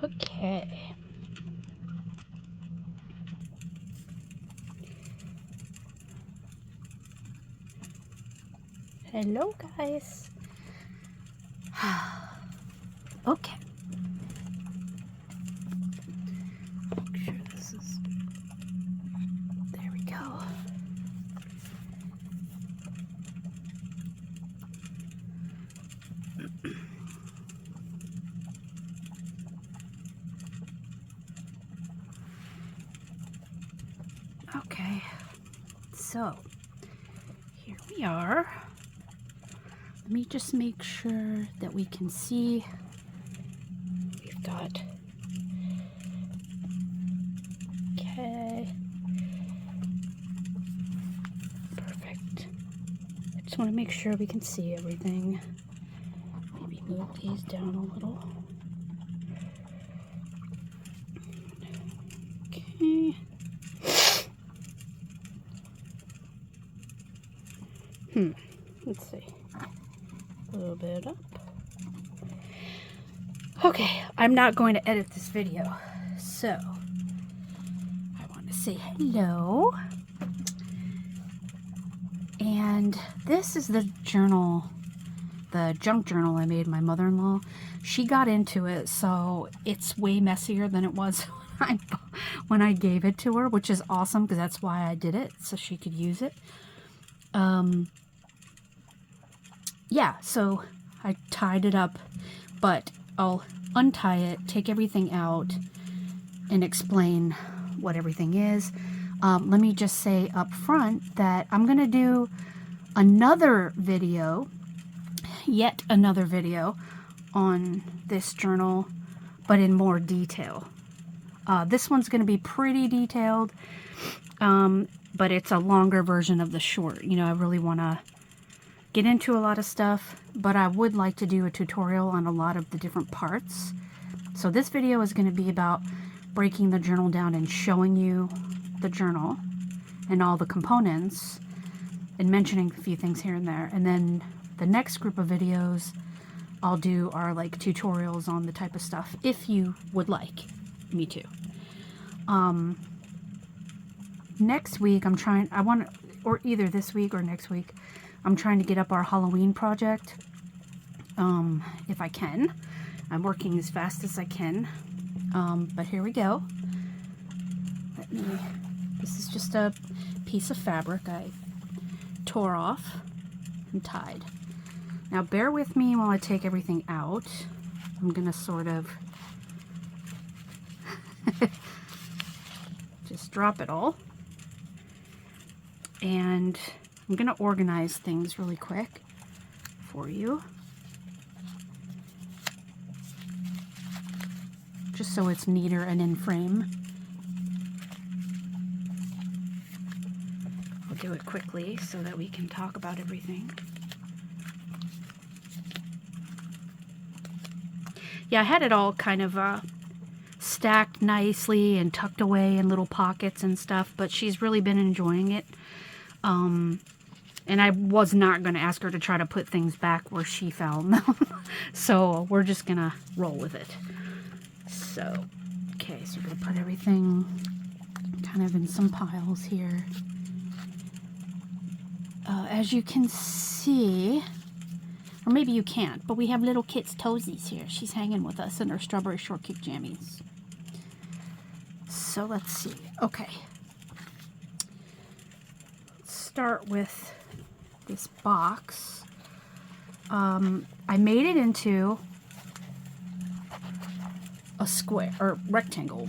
Okay. Hello, guys. Okay. Make sure this is. There we go. Okay. So, here we are. Let me just make sure that we can see. We've got. Okay. Perfect. I just want to make sure we can see everything. Maybe move these down a little. Okay. Let's see. A little bit up. Okay, I'm not going to edit this video, so I want to say hello. And this is the journal, the junk journal I made my mother-in-law. She got into it, so it's way messier than it was when I gave it to her, which is awesome because that's why I did it, so she could use it. Yeah, so I tied it up, but I'll untie it, take everything out, and explain what everything is. Let me just say up front that I'm going to do another video, yet another video on this journal, but in more detail. This one's going to be pretty detailed, but it's a longer version of the short. You know, I really want to get into a lot of stuff, but I would like to do a tutorial on a lot of the different parts. So this video is going to be about breaking the journal down and showing you the journal and all the components and mentioning a few things here and there. And then the next group of videos I'll do are like tutorials on the type of stuff, if you would like me to. Next week or either this week or next week, I'm trying to get up our Halloween project, if I can. I'm working as fast as I can, but here we go. This is just a piece of fabric I tore off and tied. Now bear with me while I take everything out. I'm gonna sort of just drop it all. And I'm going to organize things really quick for you, just so it's neater and in frame. I'll do it quickly so that we can talk about everything. Yeah, I had it all kind of stacked nicely and tucked away in little pockets and stuff, but she's really been enjoying it. And I was not going to ask her to try to put things back where she found them. So we're just going to roll with it. So, okay, so we're going to put everything kind of in some piles here. As you can see, or maybe you can't, but we have little Kit's toesies here. She's hanging with us in her strawberry shortcake jammies. So let's see. Okay. Let's start with this box. I made it into a square or rectangle,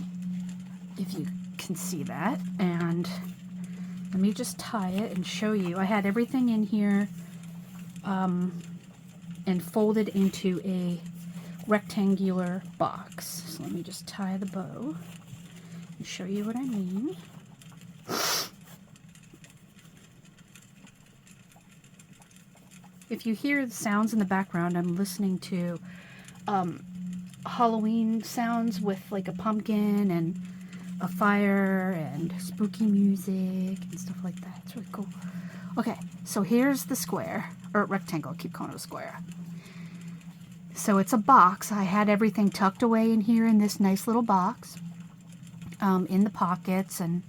if you can see that. And let me just tie it and show you. I had everything in here and folded into a rectangular box. So let me just tie the bow and show you what I mean. If you hear the sounds in the background, I'm listening to Halloween sounds with like a pumpkin and a fire and spooky music and stuff like that. It's really cool. Okay, so here's the square, or rectangle. I keep calling it a square. So it's a box. I had everything tucked away in here in this nice little box, in the pockets and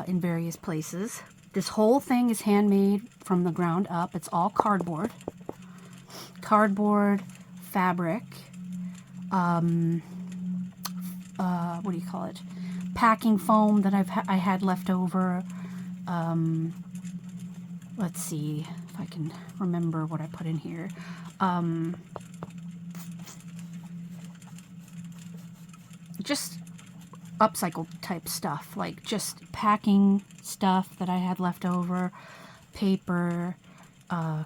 in various places. This whole thing is handmade from the ground up. It's all cardboard. Cardboard, fabric, what do you call it? Packing foam that I had left over. Let's see if I can remember what I put in here. Just upcycle type stuff, like just packing stuff that I had left over, paper,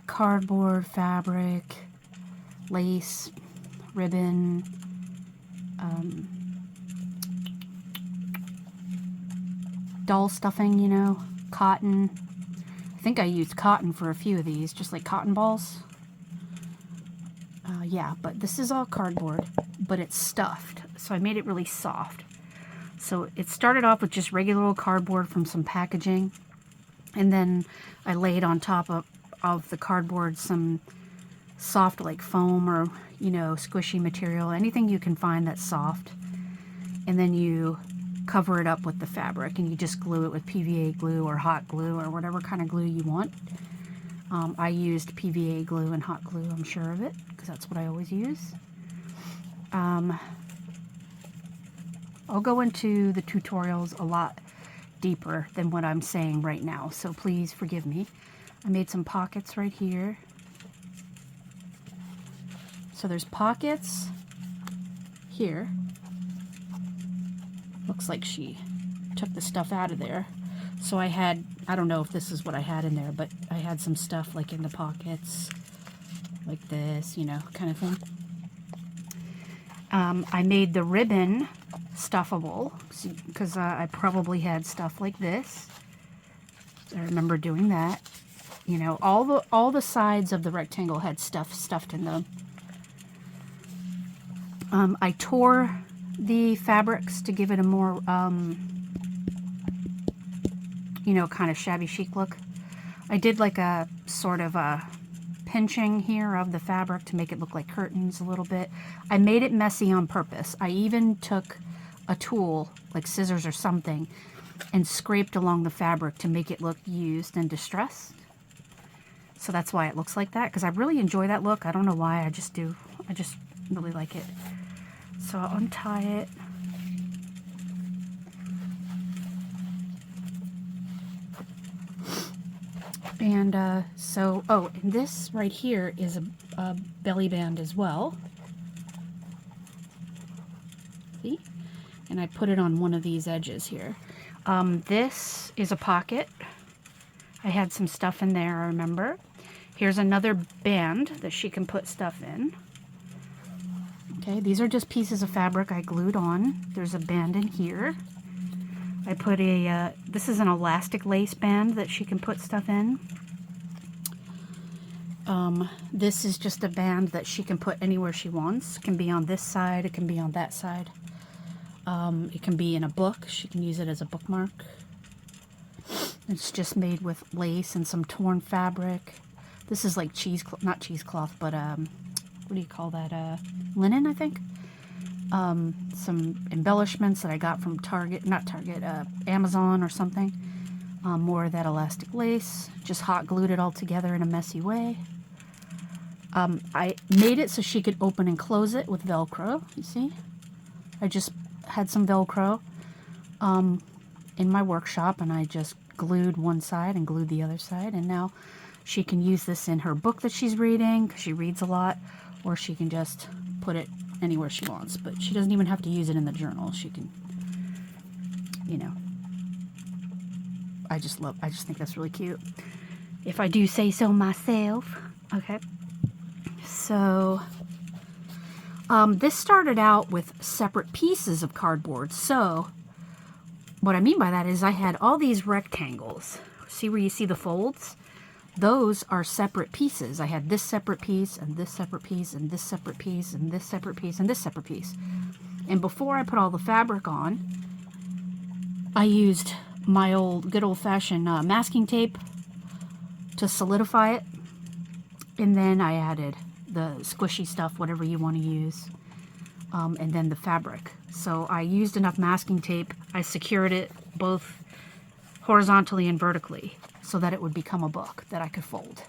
cardboard, fabric, lace, ribbon, doll stuffing, you know, cotton. I think I used cotton for a few of these, just like cotton balls. Yeah, but this is all cardboard, but it's stuffed, so I made it really soft. So it started off with just regular old cardboard from some packaging, and then I laid on top of the cardboard some soft like foam or, you know, squishy material, anything you can find that's soft, and then you cover it up with the fabric and you just glue it with PVA glue or hot glue or whatever kind of glue you want. I used PVA glue and hot glue, I'm sure of it, because that's what I always use. I'll go into the tutorials a lot deeper than what I'm saying right now, so please forgive me. I made some pockets right here. So there's pockets here. Looks like she took the stuff out of there. So I had, I don't know if this is what I had in there, but I had some stuff like in the pockets, like this, you know, kind of thing. I made the ribbon stuffable because I probably had stuff like this. I remember doing that. You know, all the sides of the rectangle had stuff stuffed in them. I tore the fabrics to give it a more, you know, kind of shabby chic look. I did like a sort of a pinching here of the fabric to make it look like curtains a little bit. I made it messy on purpose. I even took a tool, like scissors or something, and scraped along the fabric to make it look used and distressed. So that's why it looks like that, because I really enjoy that look. I don't know why, I just do. I just really like it. So I'll untie it. And so, oh, and this right here is a belly band as well. See? And I put it on one of these edges here. This is a pocket. I had some stuff in there, I remember. Here's another band that she can put stuff in. Okay, these are just pieces of fabric I glued on. There's a band in here. I put a, this is an elastic lace band that she can put stuff in. This is just a band that she can put anywhere she wants. It can be on this side, it can be on that side. It can be in a book. She can use it as a bookmark. It's just made with lace and some torn fabric. This is like not cheesecloth, but what do you call that? Linen, I think. Some embellishments that I got from Target, not Target, Amazon or something. More of that elastic lace. Just hot glued it all together in a messy way. I made it so she could open and close it with Velcro, you see? I just had some Velcro in my workshop, and I just glued one side and glued the other side, and now she can use this in her book that she's reading, because she reads a lot, or she can just put it anywhere she wants, but she doesn't even have to use it in the journal. She can, you know, I just think that's really cute, if I do say so myself. Okay, so this started out with separate pieces of cardboard. So what I mean by that is I had all these rectangles. See where you see the folds? Those are separate pieces. I had this separate piece, and this separate piece, and this separate piece, and this separate piece, and this separate piece. And before I put all the fabric on, I used my good old-fashioned masking tape to solidify it. And then I added the squishy stuff, whatever you want to use, and then the fabric. So I used enough masking tape. I secured it both horizontally and vertically so that it would become a book that I could fold.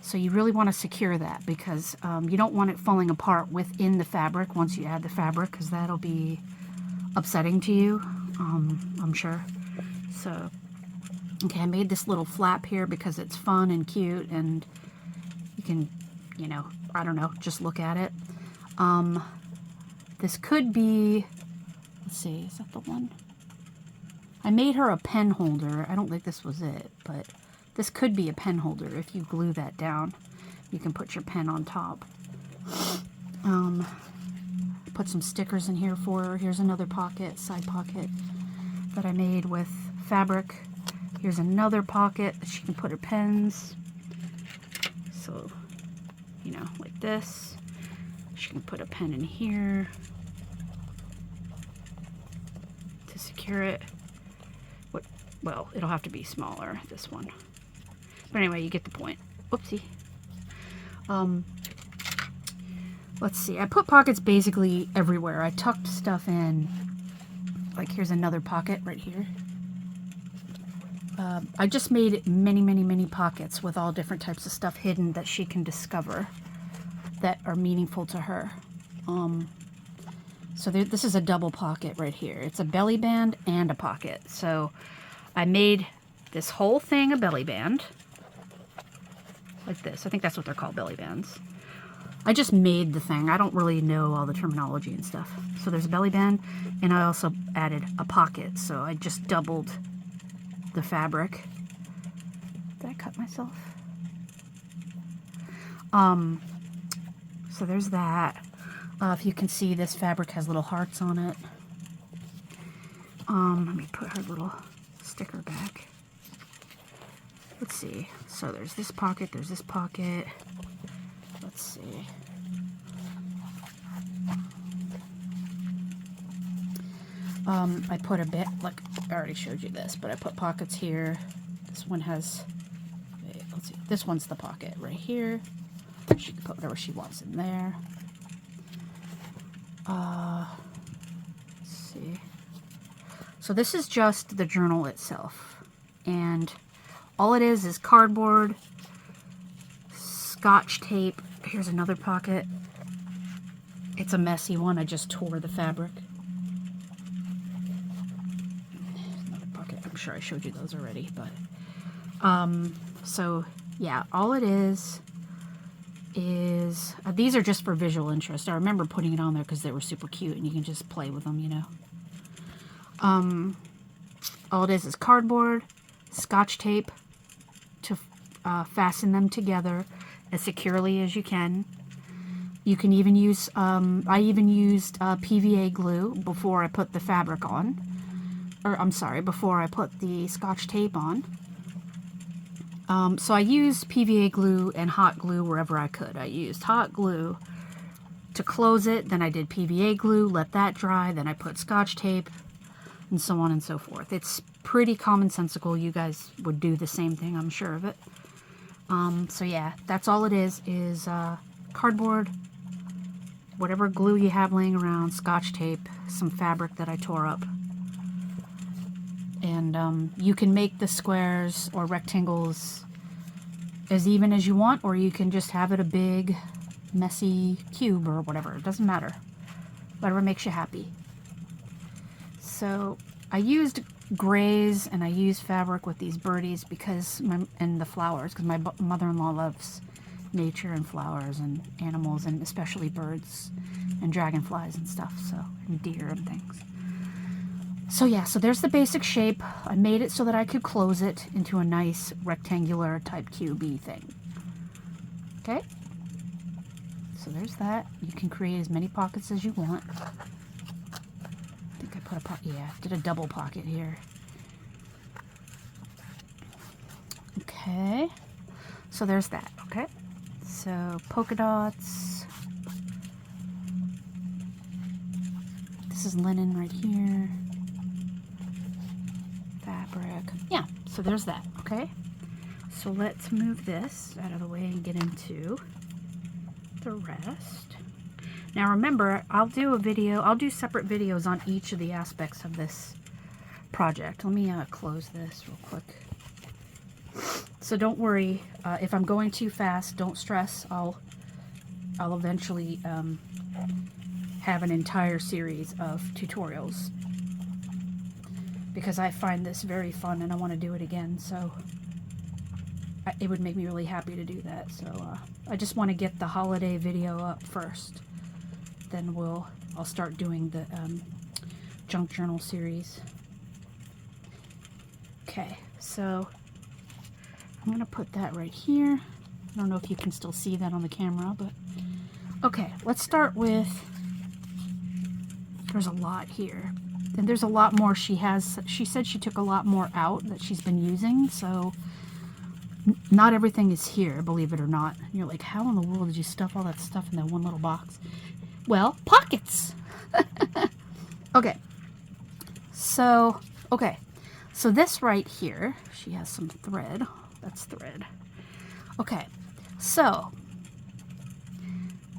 So you really want to secure that because you don't want it falling apart within the fabric once you add the fabric, because that'll be upsetting to you, I'm sure. So, okay, I made this little flap here because it's fun and cute, and you can, you know, I don't know, just look at it. This could be, let's see, is that the one? I made her a pen holder. I don't think this was it, but this could be a pen holder. If you glue that down, you can put your pen on top. Put some stickers in here for her. Here's another pocket, side pocket that I made with fabric. Here's another pocket that she can put her pens. So, you know, like this. She can put a pen in here to secure it. Well, it'll have to be smaller, this one. But anyway, you get the point. Whoopsie. Let's see. I put pockets basically everywhere. I tucked stuff in. Like, here's another pocket right here. I just made many pockets with all different types of stuff hidden that she can discover that are meaningful to her. So this is a double pocket right here. It's a belly band and a pocket. So I made this whole thing a belly band. Like this. I think that's what they're called, belly bands. I just made the thing. I don't really know all the terminology and stuff. So there's a belly band, and I also added a pocket. So I just doubled the fabric. Did I cut myself? So there's that. If you can see, this fabric has little hearts on it. Let me put her little sticker back. Let's see. So there's this pocket, there's this pocket. Let's see. I put a bit, like, I already showed you this, but I put pockets here. This one has, wait, let's see, this one's the pocket right here. She can put whatever she wants in there. Let's see. So this is just the journal itself. And all it is cardboard, Scotch tape. Here's another pocket. It's a messy one. I just tore the fabric. Another pocket. I'm sure I showed you those already, but so yeah, all it is these are just for visual interest. I remember putting it on there because they were super cute and you can just play with them, you know. All it is cardboard, Scotch tape to fasten them together as securely as you can. You can even use, I even used PVA glue before I put the fabric on. Or, I'm sorry, before I put the Scotch tape on. So I used PVA glue and hot glue wherever I could. I used hot glue to close it, then I did PVA glue, let that dry, then I put Scotch tape, and so on and so forth. It's pretty commonsensical. You guys would do the same thing, I'm sure of it. So yeah, that's all it is cardboard, whatever glue you have laying around, Scotch tape, some fabric that I tore up. And you can make the squares or rectangles as even as you want, or you can just have it a big, messy cube or whatever. It doesn't matter. Whatever makes you happy. So I used grays and I used fabric with these birdies because and the flowers, because my mother-in-law loves nature and flowers and animals, and especially birds and dragonflies and stuff, so, and deer and things. So yeah, so there's the basic shape. I made it so that I could close it into a nice rectangular type cubey thing. Okay? So there's that. You can create as many pockets as you want. I think I put a pocket, yeah, did a double pocket here. Okay. So there's that, okay? So polka dots. This is linen right here. Fabric. Yeah, so there's that, okay? So let's move this out of the way and get into the rest. Now remember, I'll do separate videos on each of the aspects of this project. Let me close this real quick. So don't worry, if I'm going too fast, don't stress. I'll eventually have an entire series of tutorials, because I find this very fun and I want to do it again, so it would make me really happy to do that. So I just want to get the holiday video up first, then I'll start doing the junk journal series. Okay, so I'm gonna put that right here. I don't know if you can still see that on the camera, but okay, let's start with, there's a lot here. And there's a lot more she said she took a lot more out that she's been using, so not everything is here, believe it or not. And you're like, how in the world did you stuff all that stuff in that one little box? Well, pockets! Okay. So this right here, she has some thread. That's thread. Okay, so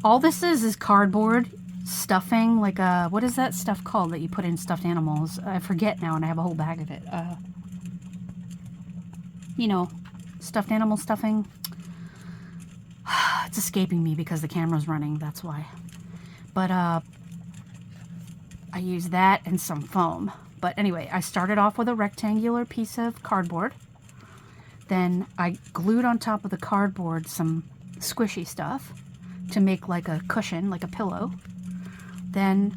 all this is cardboard stuffing, like what is that stuff called that you put in stuffed animals? I forget now, and I have a whole bag of it. You know, stuffed animal stuffing. It's escaping me because the camera's running, that's why. But I use that and some foam. But anyway, I started off with a rectangular piece of cardboard. Then I glued on top of the cardboard some squishy stuff to make like a cushion, like a pillow. Then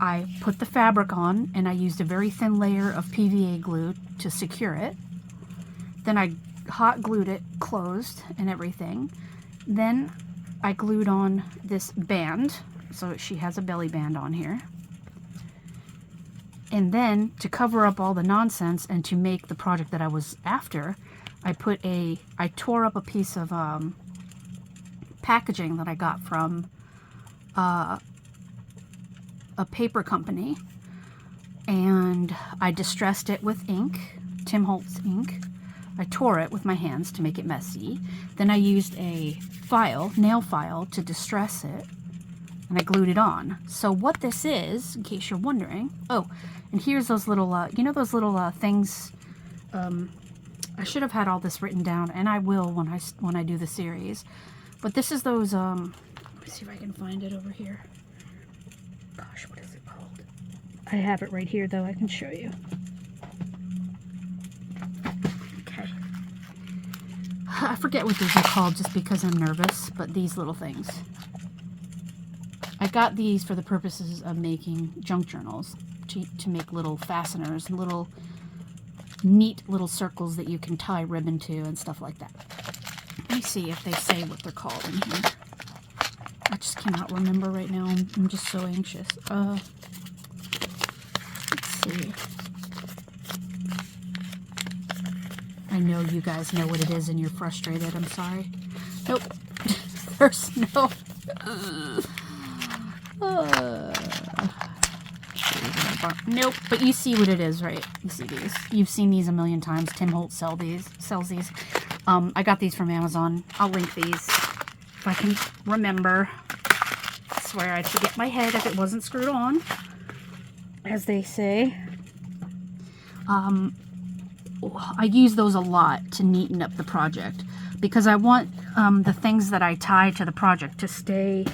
I put the fabric on, and I used a very thin layer of PVA glue to secure it. Then I hot glued it closed and everything. Then I glued on this band, so she has a belly band on here. And then, to cover up all the nonsense and to make the project that I was after, I tore up a piece of packaging that I got from a paper company, and I distressed it with ink, Tim Holtz ink. I tore it with my hands to make it messy. Then I used a nail file to distress it, and I glued it on. So what this is, in case you're wondering, oh, and here's those little, you know those little things, I should have had all this written down, and I will when I do the series. But this is those, let me see if I can find it over here. Gosh, what is it called? I have it right here, though. I can show you. Okay. I forget what these are called just because I'm nervous, but these little things. I got these for the purposes of making junk journals, to make little fasteners and little neat little circles that you can tie ribbon to and stuff like that. Let me see if they say what they're called in here. I just cannot remember right now. I'm just so anxious. Let's see. I know you guys know what it is and you're frustrated. I'm sorry. Nope. There's no... Nope, but you see what it is, right? You see these. You've seen these a million times. Tim Holtz sells these. I got these from Amazon. I'll link these if I can remember. I swear I'd forget my head if it wasn't screwed on, as they say. I use those a lot to neaten up the project because I want the things that I tie to the project to stay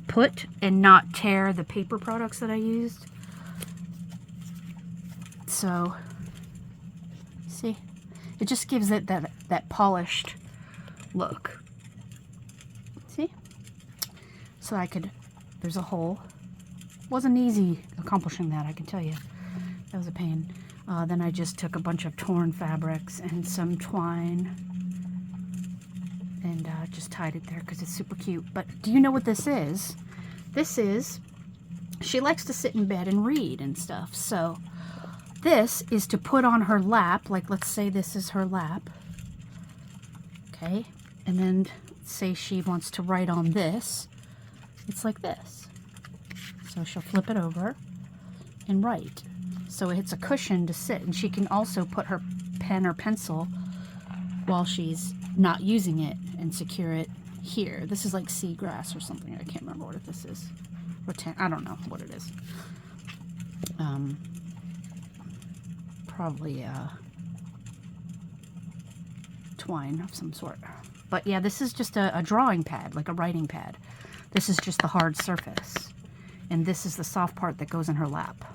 put and not tear the paper products that I used. So, see, it just gives it that polished look. See? So there's a hole. Wasn't easy accomplishing that, I can tell you. That was a pain. Then I just took a bunch of torn fabrics and some twine and just tied it there because it's super cute. But do you know what this is? This is, she likes to sit in bed and read and stuff. So this is to put on her lap. Like, let's say this is her lap. Okay. And then say she wants to write on this. It's like this. So she'll flip it over and write. So it's a cushion to sit, and she can also put her pen or pencil while she's not using it and secure it here. This is like seagrass or something. I can't remember what this is. I don't know what it is. Probably twine of some sort. But yeah, this is just a drawing pad, like a writing pad. This is just the hard surface. And this is the soft part that goes in her lap.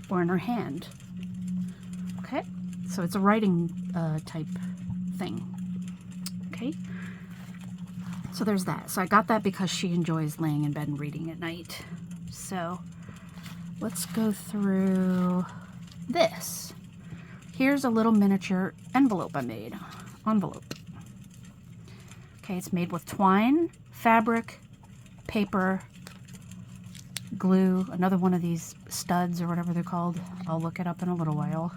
Or in her hand. Okay? So it's a writing type thing. Okay? So there's that. So I got that because she enjoys laying in bed and reading at night. So let's go through this. Here's a little miniature envelope I made. Envelope. Okay, it's made with twine, fabric, paper, glue, another one of these studs or whatever they're called. I'll look it up in a little while.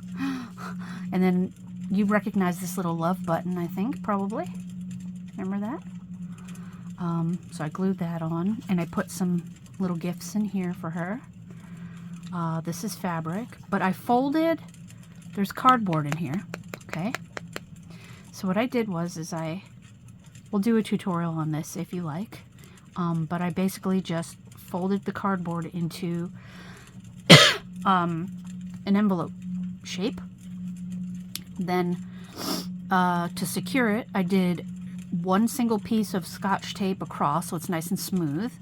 And then you recognize this little love button, I think, probably. Remember that? So I glued that on, and I put some little gifts in here for her. This is fabric, but I folded, there's cardboard in here, okay? So what I did was, we'll do a tutorial on this if you like, but I basically just folded the cardboard into an envelope shape. Then to secure it, I did one single piece of Scotch tape across so it's nice and smooth.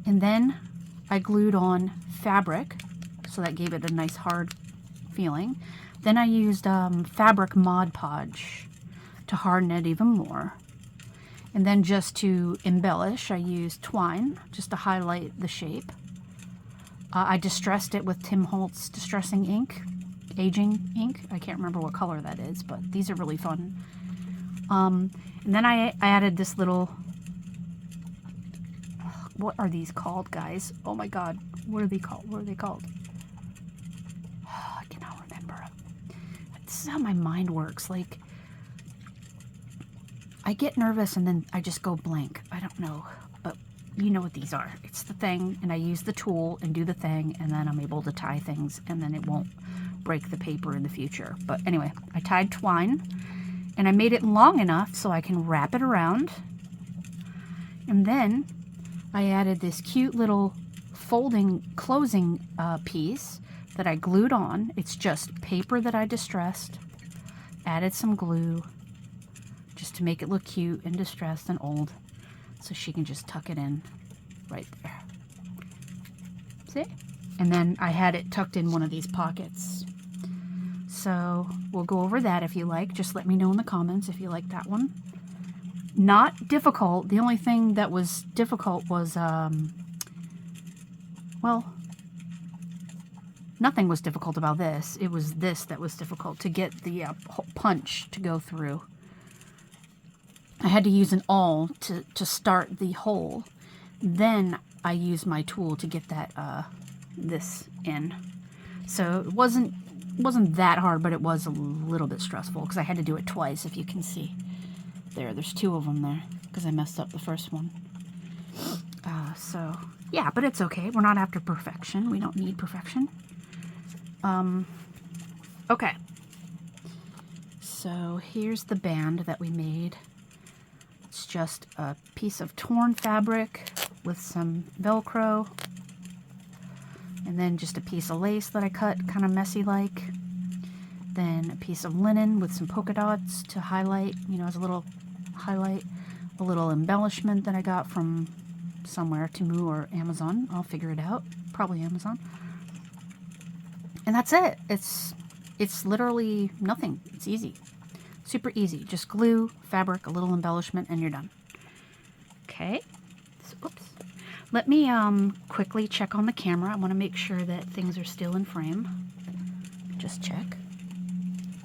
And then I glued on fabric, so that gave it a nice hard feeling. Then I used fabric Mod Podge to harden it even more. And then just to embellish, I used twine just to highlight the shape. I distressed it with Tim Holtz Distressing Ink, Aging Ink. I can't remember what color that is, but these are really fun. And then I added this little, what are these called, guys? Oh my god, what are they called? What are they called? I cannot remember. This is how my mind works. Like, I get nervous and then I just go blank. I don't know, but you know what these are. It's the thing, and I use the tool and do the thing, and then I'm able to tie things, and then it won't break the paper in the future. But anyway, I tied twine, and I made it long enough so I can wrap it around. And then I added this cute little folding closing piece that I glued on. It's just paper that I distressed, added some glue, just to make it look cute and distressed and old, so she can just tuck it in right there. See? And then I had it tucked in one of these pockets. So we'll go over that if you like. Just let me know in the comments if you like that one. Not difficult. The only thing that was difficult was, well, nothing was difficult about this. It was this that was difficult, to get the punch to go through. I had to use an awl to start the hole. Then I used my tool to get that this in. So it wasn't that hard, but it was a little bit stressful because I had to do it twice, if you can see. There's two of them there because I messed up the first one. So yeah, but it's okay. We're not after perfection. We don't need perfection. Okay. So here's the band that we made. It's just a piece of torn fabric with some Velcro, and then just a piece of lace that I cut kind of messy like. Then a piece of linen with some polka dots to highlight, you know, as a little highlight. A little embellishment that I got from somewhere, Temu or Amazon. I'll figure it out. Probably Amazon. And that's it. It's literally nothing. It's easy. Super easy. Just glue, fabric, a little embellishment, and you're done. Okay. So, oops. Let me quickly check on the camera. I want to make sure that things are still in frame. Just check.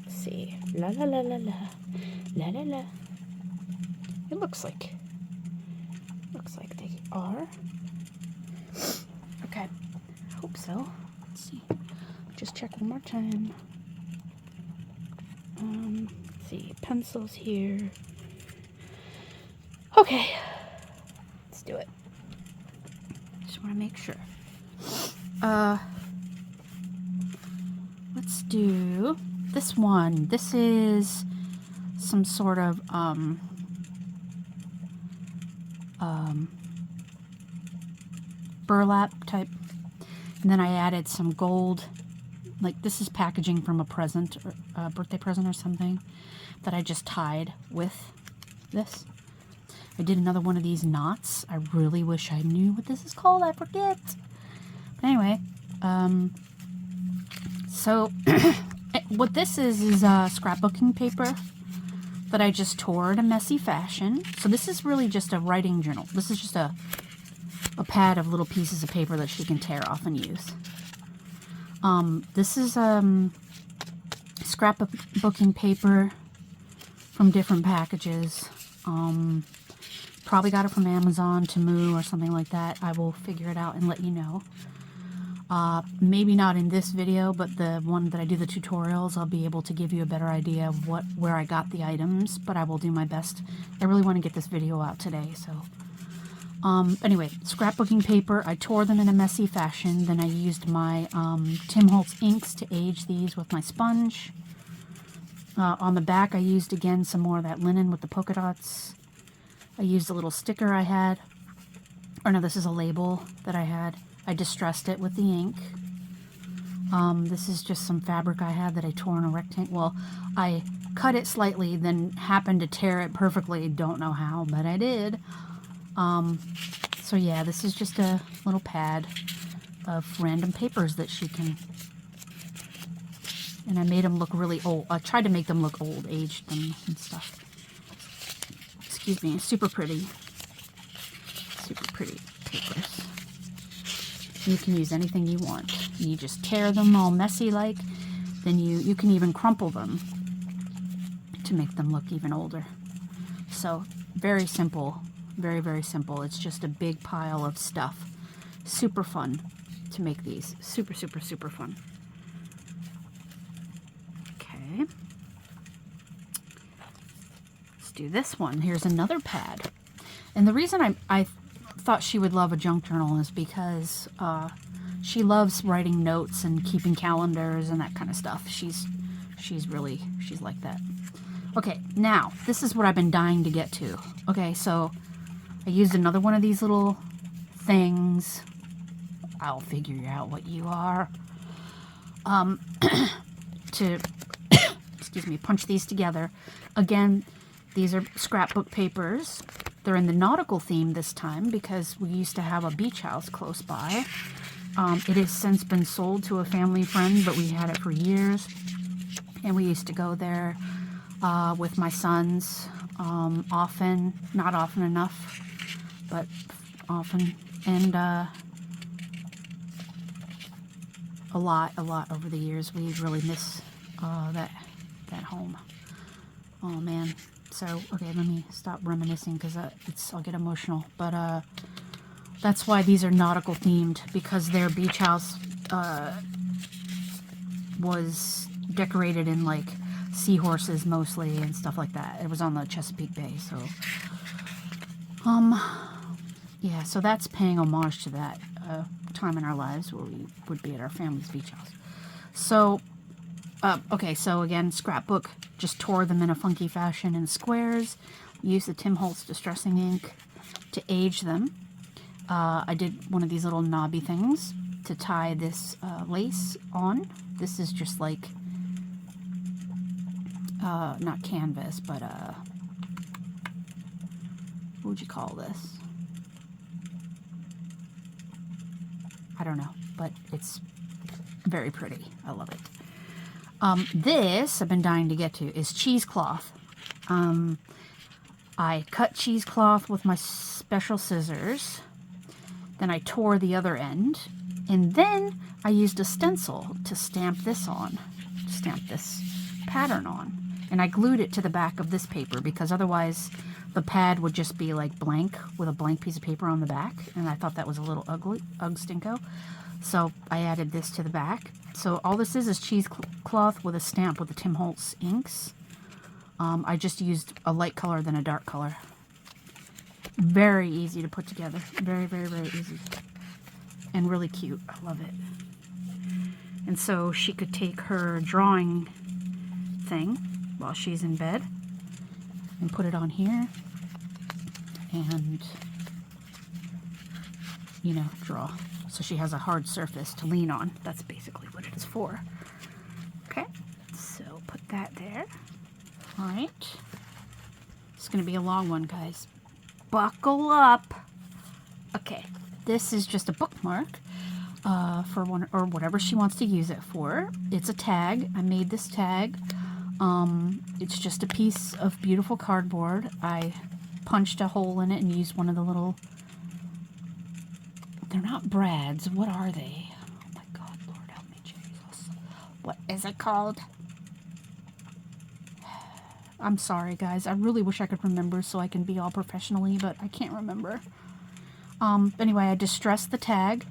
Let's see. La la la la la. La la la. It looks like they are. Okay. Hope so. Let's see. Just check one more time. Let's see, pencils here. Okay, let's do it. Just want to make sure. Let's do this one. This is some sort of burlap type. And then I added some gold, like this is packaging from a present, or a birthday present or something, that I just tied with this. I did another one of these knots. I really wish I knew what this is called. I forget. But anyway, so what this is scrapbooking paper that I just tore in a messy fashion. So this is really just a writing journal. This is just a pad of little pieces of paper that she can tear off and use. This is scrapbooking paper from different packages. Probably got it from Amazon, Temu, or something like that. I will figure it out and let you know. Maybe not in this video, but the one that I do the tutorials, I'll be able to give you a better idea of where I got the items, but I will do my best. I really want to get this video out today, so. Anyway, scrapbooking paper, I tore them in a messy fashion. Then I used my Tim Holtz inks to age these with my sponge. On the back, I used again some more of that linen with the polka dots. I used a little sticker I had. Or no, this is a label that I had. I distressed it with the ink. This is just some fabric I had that I tore in a rectangle. Well, I cut it slightly, then happened to tear it perfectly. Don't know how, but I did. So yeah, this is just a little pad of random papers that she can... And I made them look really old. I tried to make them look old, aged them and stuff. Excuse me, super pretty. Super pretty papers. You can use anything you want. You just tear them all messy like, then you can even crumple them to make them look even older. So, very simple. Very, very simple. It's just a big pile of stuff. Super fun to make these. Super, super, super fun. Okay. Let's do this one. Here's another pad. And the reason I thought she would love a junk journal is because she loves writing notes and keeping calendars and that kind of stuff. She's like that. Okay, now, this is what I've been dying to get to. Okay, so I used another one of these little things. I'll figure out what you are. To, excuse me, punch these together. Again, these are scrapbook papers. They're in the nautical theme this time because we used to have a beach house close by. It has since been sold to a family friend, but we had it for years. And we used to go there with my sons often, not often enough, but often, and a lot over the years. We really miss that home. Oh man. So okay, let me stop reminiscing because I'll get emotional. But that's why these are nautical themed, because their beach house was decorated in like seahorses mostly and stuff like that. It was on the Chesapeake Bay, so yeah, so that's paying homage to that time in our lives where we would be at our family's beach house. So okay, so again, scrapbook, just tore them in a funky fashion in squares. Used the Tim Holtz distressing ink to age them. I did one of these little knobby things to tie this lace on. This is just like not canvas, but what would you call this? I don't know, but it's very pretty. I love it. This I've been dying to get to is cheesecloth. I cut cheesecloth with my special scissors. Then I tore the other end, and then I used a stencil to stamp this on, stamp this pattern on. And I glued it to the back of this paper because otherwise the pad would just be like blank with a blank piece of paper on the back, and I thought that was a little ugly, stinko. So I added this to the back. So all this is cheesecloth with a stamp with the Tim Holtz inks. I just used a light color than a dark color. Very easy to put together. Very, very, very easy. And really cute. I love it. And so she could take her drawing thing while she's in bed and put it on here. And you know, draw. So she has a hard surface to lean on. That's basically what it is for. Okay, so put that there. All right. It's going to be a long one, guys. Buckle up. Okay, this is just a bookmark for one or whatever she wants to use it for. It's a tag. I made this tag. It's just a piece of beautiful cardboard. I punched a hole in it and used one of the little... They're not brads. What are they? Oh my God, Lord help me, Jesus. What is it called? I'm sorry, guys. I really wish I could remember so I can be all professionally, but I can't remember. Anyway, I distressed the tag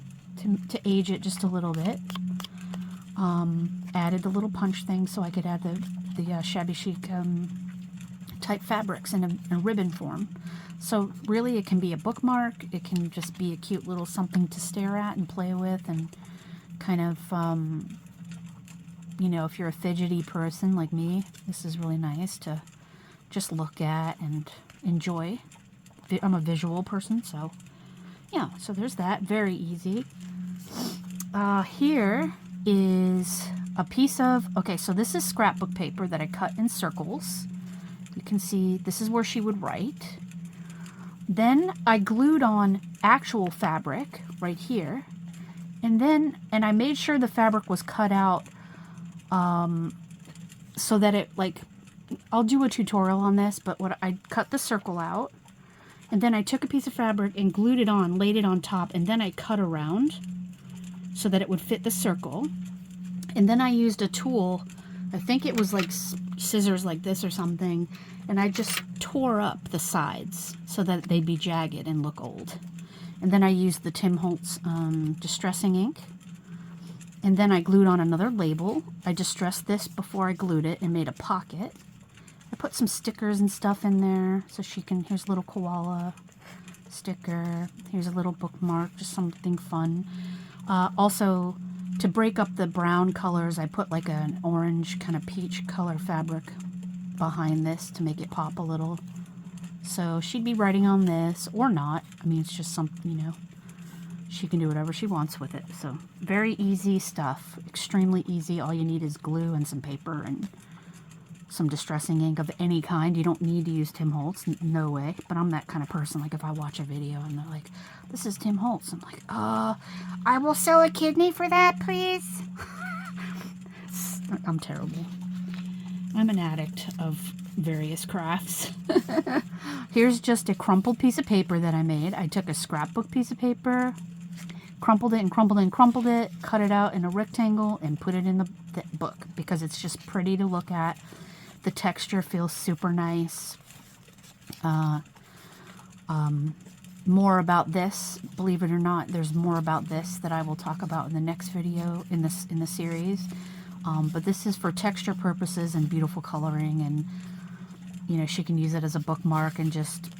to age it just a little bit. Added the little punch thing so I could add the Shabby Chic type fabrics in a ribbon form. So really it can be a bookmark, it can just be a cute little something to stare at and play with, and kind of, you know, if you're a fidgety person like me, this is really nice to just look at and enjoy. I'm a visual person, so yeah, so there's that. Very easy. Here is a piece of, okay, so this is scrapbook paper that I cut in circles. You can see this is where she would write. Then I glued on actual fabric right here. And I made sure the fabric was cut out so that it, like, I'll do a tutorial on this, but what I cut the circle out, and then I took a piece of fabric and glued it on, laid it on top, and then I cut around so that it would fit the circle. And then I used a tool, I think it was like scissors like this or something, and I just tore up the sides so that they'd be jagged and look old. And then I used the Tim Holtz distressing ink. And then I glued on another label. I distressed this before I glued it and made a pocket. I put some stickers and stuff in there so she can, here's a little koala sticker. Here's a little bookmark, just something fun. Also, to break up the brown colors, I put like an orange kind of peach color fabric behind this to make it pop a little. So she'd be writing on this or not. I mean, it's just something, you know, she can do whatever she wants with it. So very easy stuff, extremely easy. All you need is glue and some paper and some distressing ink of any kind. You don't need to use Tim Holtz, no way. But I'm that kind of person, like if I watch a video and they're like, this is Tim Holtz, I'm like, I will sell a kidney for that, please. I'm terrible. I'm an addict of various crafts. Here's just a crumpled piece of paper that I made. I took a scrapbook piece of paper, crumpled it and crumpled it and crumpled it, cut it out in a rectangle, and put it in the book because it's just pretty to look at. The texture feels super nice. More about this, believe it or not, there's more about this that I will talk about in the next video in the series. But this is for texture purposes and beautiful coloring, and you know, she can use it as a bookmark and just,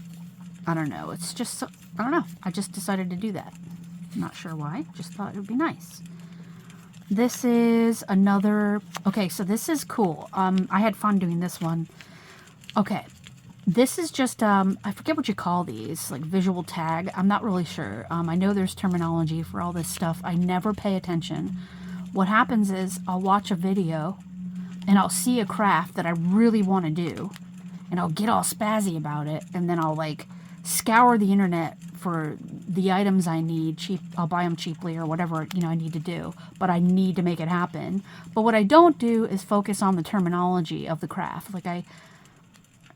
I don't know, it's just, I don't know, I just decided to do that. Not sure why, just thought it would be nice. This is another, okay, so this is cool. I had fun doing this one. Okay, this is just, I forget what you call these, like visual tag. I'm not really sure. I know there's terminology for all this stuff. I never pay attention. What happens is I'll watch a video and I'll see a craft that I really want to do, and I'll get all spazzy about it, and then I'll like scour the internet for the items I need. I'll buy them cheaply or whatever, you know, I need to do, but I need to make it happen. But what I don't do is focus on the terminology of the craft. Like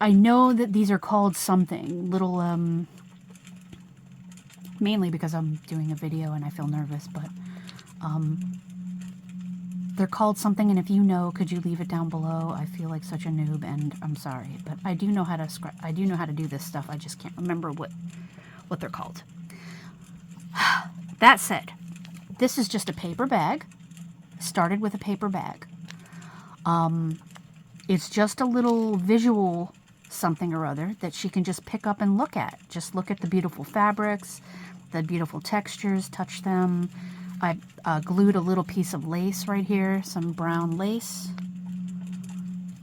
I know that these are called something, little, mainly because I'm doing a video and I feel nervous, but they're called something, and if you know, could you leave it down below? I feel like such a noob, and I'm sorry, but I do know how to do this stuff. I just can't remember what they're called. That said, this is just a paper bag. Started with a paper bag. It's just a little visual something or other that she can just pick up and look at. Just look at the beautiful fabrics, the beautiful textures, touch them. I glued a little piece of lace right here, some brown lace.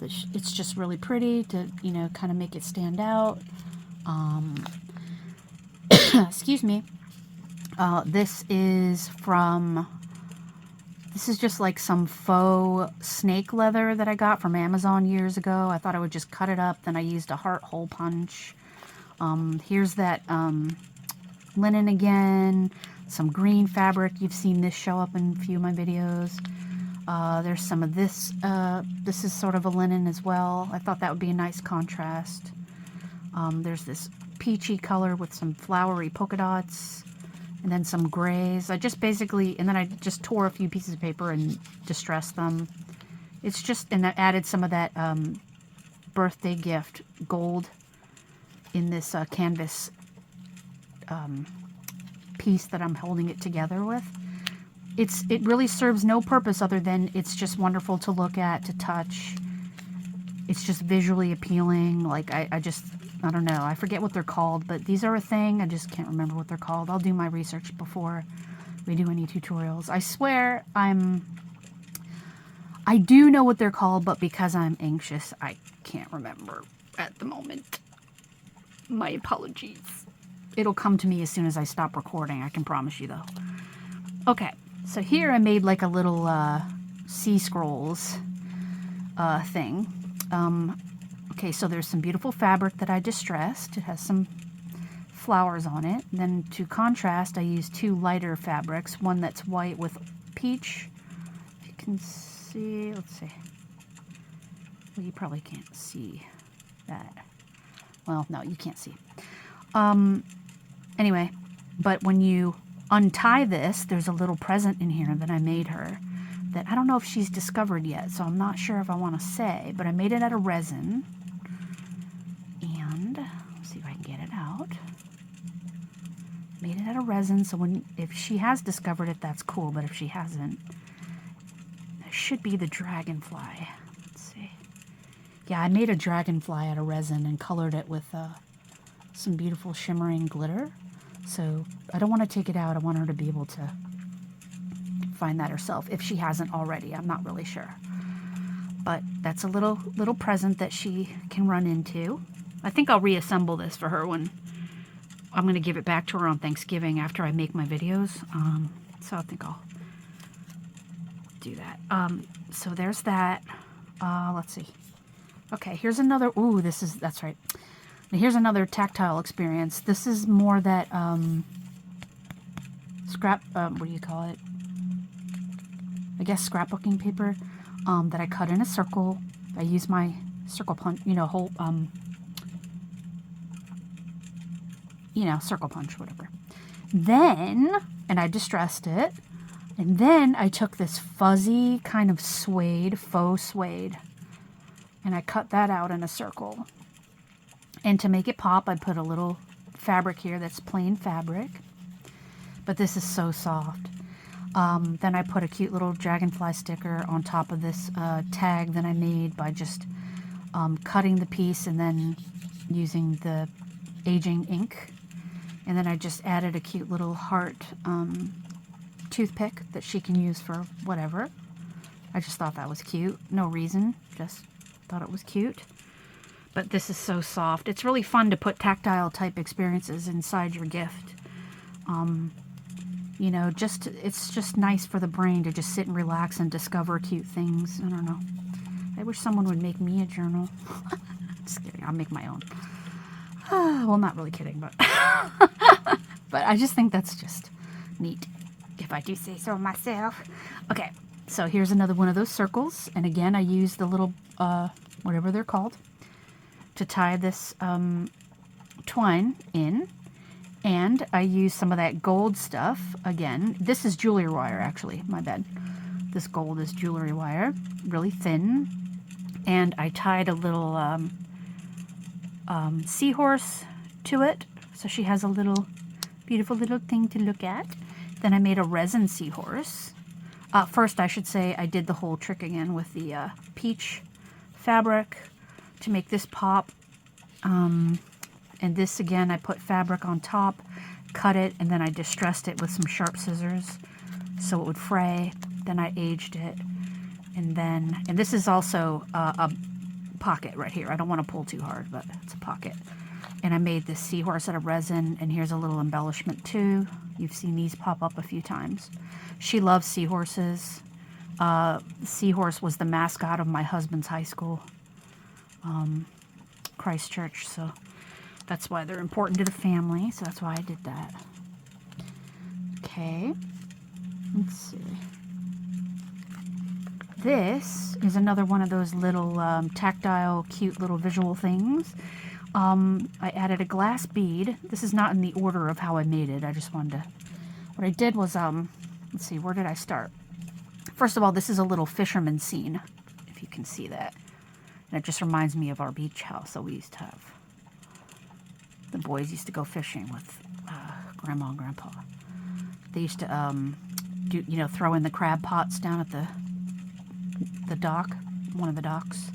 It's just really pretty to, you know, kind of make it stand out. Excuse me. This is just like some faux snake leather that I got from Amazon years ago. I thought I would just cut it up. Then I used a heart hole punch. Here's that linen again. Some green fabric. You've seen this show up in a few of my videos. There's some of this. This is sort of a linen as well. I thought that would be a nice contrast. There's this peachy color with some flowery polka dots. And then some grays. And then I just tore a few pieces of paper and distressed them. And I added some of that birthday gift gold in this canvas piece that I'm holding it together with. It really serves no purpose other than it's just wonderful to look at, to touch. It's just visually appealing. Like I don't know. I forget what they're called, but these are a thing. I just can't remember what they're called. I'll do my research before we do any tutorials. I swear I do know what they're called, but because I'm anxious, I can't remember at the moment. My apologies. It'll come to me as soon as I stop recording. I can promise you, though. Okay, so here I made like a little sea scrolls thing. Okay, so there's some beautiful fabric that I distressed. It has some flowers on it. Then to contrast, I used two lighter fabrics. One that's white with peach. If you can see, let's see. Well, you probably can't see that. Well, no, you can't see. Anyway, but when you untie this, there's a little present in here that I made her that I don't know if she's discovered yet, so I'm not sure if I want to say, but I made it out of resin. And let's see if I can get it out. Made it out of resin, so if she has discovered it, that's cool, but if she hasn't, it should be the dragonfly. Let's see. Yeah, I made a dragonfly out of resin and colored it with some beautiful shimmering glitter. So I don't want to take it out. I want her to be able to find that herself if she hasn't already. I'm not really sure. But that's a little present that she can run into. I think I'll reassemble this for her when I'm going to give it back to her on Thanksgiving after I make my videos. So I think I'll do that. So there's that. Let's see. Okay, here's another. Ooh, that's right. Now here's another tactile experience. This is more that what do you call it? I guess scrapbooking paper that I cut in a circle. I use my circle punch, circle punch, whatever. And I distressed it. And then I took this fuzzy kind of faux suede, and I cut that out in a circle. And to make it pop, I put a little fabric here that's plain fabric. But this is so soft. Then I put a cute little dragonfly sticker on top of this tag that I made by just cutting the piece and then using the aging ink. And then I just added a cute little heart toothpick that she can use for whatever. I just thought that was cute. No reason, just thought it was cute. But this is so soft. It's really fun to put tactile type experiences inside your gift. It's just nice for the brain to just sit and relax and discover cute things. I don't know. I wish someone would make me a journal. Just kidding. I'll make my own. Well, not really kidding, but but I just think that's just neat, if I do say so myself. Okay, so here's another one of those circles, and again, I use the little whatever they're called to tie this twine in. And I use some of that gold stuff again. This is jewelry wire, actually. My bad. This gold is jewelry wire, really thin. And I tied a little seahorse to it, so she has a little beautiful little thing to look at. Then I made a resin seahorse. First, I should say, I did the whole trick again with the peach fabric to make this pop. And this, again, I put fabric on top, cut it, and then I distressed it with some sharp scissors so it would fray. Then I aged it. And this is also a pocket right here. I don't want to pull too hard, but it's a pocket. And I made this seahorse out of resin, and here's a little embellishment too. You've seen these pop up a few times. She loves seahorses. Seahorse was the mascot of my husband's high school, Christchurch, so that's why they're important to the family, so that's why I did that. Okay, let's see. This is another one of those little tactile, cute little visual things. I added a glass bead. This is not in the order of how I made it. I just wanted to... What I did was, let's see, where did I start? First of all, this is a little fisherman scene, if you can see that. And it just reminds me of our beach house that we used to have. The boys used to go fishing with Grandma and Grandpa. They used to throw in the crab pots down at the dock, one of the docks.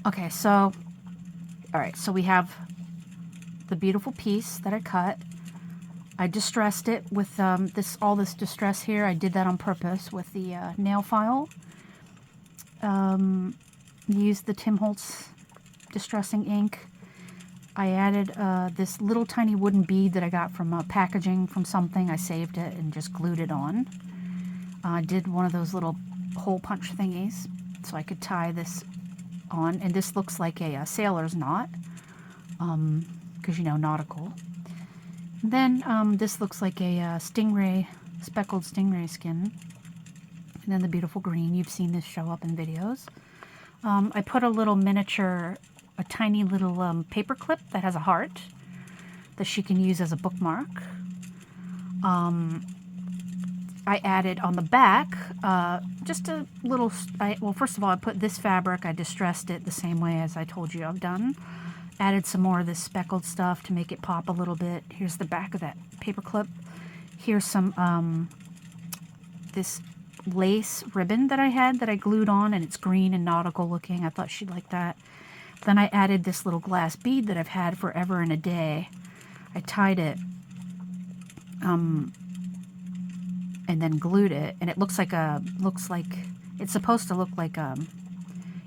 Okay, so, all right, so we have the beautiful piece that I cut. I distressed it with all this distress here. I did that on purpose with the nail file. Used the Tim Holtz distressing ink. I added this little tiny wooden bead that I got from packaging from something. I saved it and just glued it on. I did one of those little hole punch thingies so I could tie this on. And this looks like a sailor's knot because, you know, nautical. Then this looks like a stingray, speckled stingray skin. And then the beautiful green. You've seen this show up in videos. I put a little miniature, a tiny little paper clip that has a heart that she can use as a bookmark. I added on the back just a little, well, first of all, I put this fabric, I distressed it the same way as I told you I've done. Added some more of this speckled stuff to make it pop a little bit. Here's the back of that paper clip. Here's some, this lace ribbon that I had that I glued on, and it's green and nautical looking. I thought she'd like that. Then I added this little glass bead that I've had forever and a day. I tied it, and then glued it, and it looks like it's supposed to look like